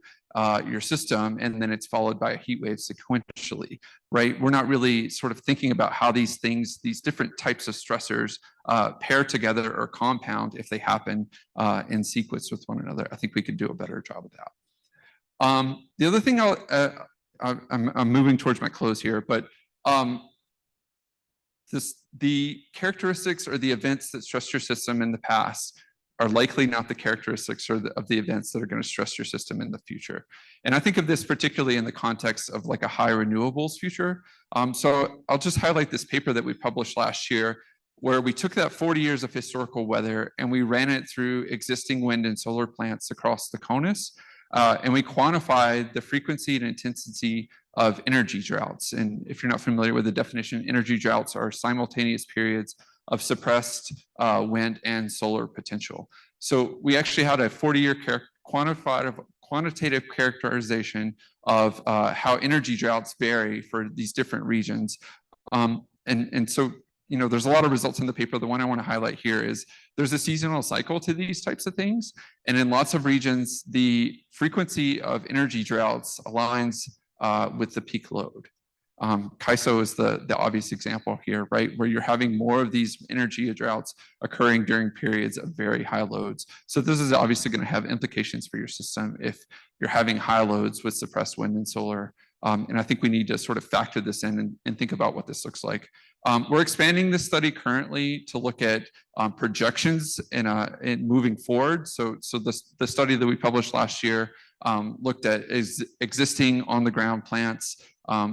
your system and then it's followed by a heat wave sequentially, right? We're not really sort of thinking about how these things, these different types of stressors pair together or compound if they happen in sequence with one another. I think we could do a better job of that. The other thing I'm moving towards my close here, but the characteristics or the events that stressed your system in the past are likely not the characteristics of the events that are going to stress your system in the future. And I think of this particularly in the context of like a high renewables future. So I'll just highlight this paper that we published last year, where we took that 40 years of historical weather and we ran it through existing wind and solar plants across the CONUS. And we quantified the frequency and intensity of energy droughts. And if you're not familiar with the definition, energy droughts are simultaneous periods of suppressed wind and solar potential. So we actually had a 40-year quantitative characterization of how energy droughts vary for these different regions. And so, you know, there's a lot of results in the paper. The one I want to highlight here is there's a seasonal cycle to these types of things. And in lots of regions, the frequency of energy droughts aligns with the peak load. CAISO is the obvious example here, right? Where you're having more of these energy droughts occurring during periods of very high loads. So this is obviously going to have implications for your system if you're having high loads with suppressed wind and solar. And I think we need to sort of factor this in and think about what this looks like. We're expanding this study currently to look at projections in moving forward. So the study that we published last year looked at existing on the ground plants.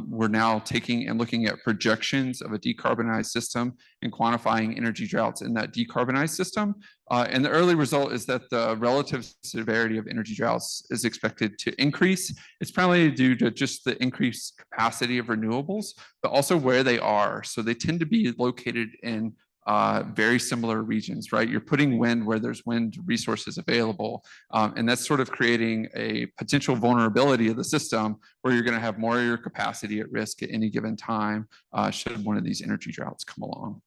We're now taking and looking at projections of a decarbonized system and quantifying energy droughts in that decarbonized system. And the early result is that the relative severity of energy droughts is expected to increase. It's probably due to just the increased capacity of renewables, but also where they are. So they tend to be located in very similar regions, right? You're putting wind where there's wind resources available. And that's sort of creating a potential vulnerability of the system where you're going to have more of your capacity at risk at any given time should one of these energy droughts come along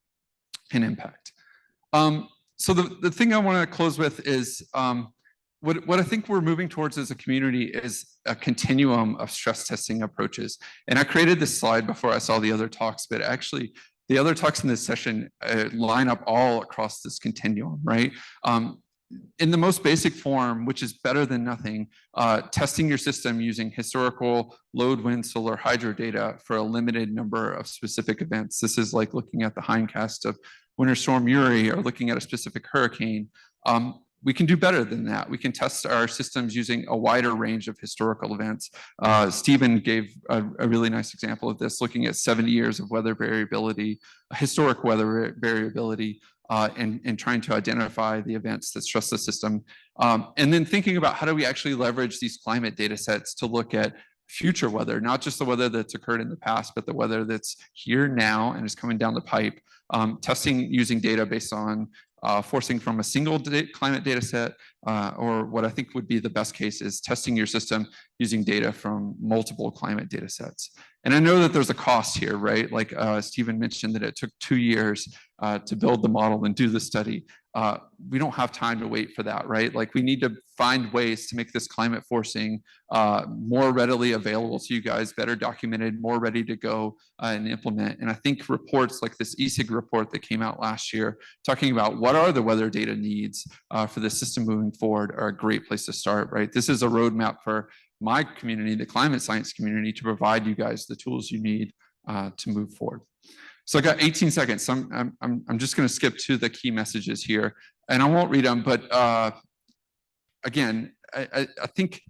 and impact. So the thing I want to close with is what I think we're moving towards as a community is a continuum of stress testing approaches. And I created this slide before I saw the other talks, but actually the other talks in this session line up all across this continuum, right? In the most basic form, which is better than nothing, testing your system using historical load, wind, solar, hydro data for a limited number of specific events. This is like looking at the hindcast of Winter Storm Uri or looking at a specific hurricane. We can do better than that. We can test our systems using a wider range of historical events. Stephen gave a really nice example of this, looking at 70 years of weather variability, historic weather variability, and trying to identify the events that stress the system. And then thinking about how do we actually leverage these climate data sets to look at future weather, not just the weather that's occurred in the past, but the weather that's here now and is coming down the pipe. Testing using data based on forcing from a single climate data set, or what I think would be the best case is testing your system using data from multiple climate data sets. And I know that there's a cost here, right? Like Stephen mentioned that it took 2 years to build the model and do the study. We don't have time to wait for that, right? Like we need to find ways to make this climate forcing more readily available to you guys, better documented, more ready to go and implement. And I think reports like this ESIG report that came out last year, talking about what are the weather data needs for the system moving forward, are a great place to start, right? This is a roadmap for my community, the climate science community, to provide you guys the tools you need to move forward. So I got 18 seconds. So I'm just going to skip to the key messages here, and I won't read them. But again, I think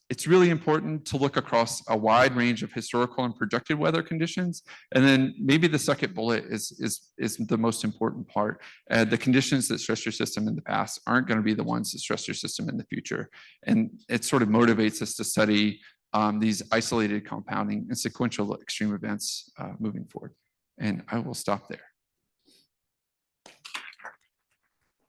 it's really important to look across a wide range of historical and projected weather conditions. And then maybe the second bullet is the most important part. The conditions that stress your system in the past aren't going to be the ones that stress your system in the future. And it sort of motivates us to study these isolated compounding and sequential extreme events moving forward. And I will stop there.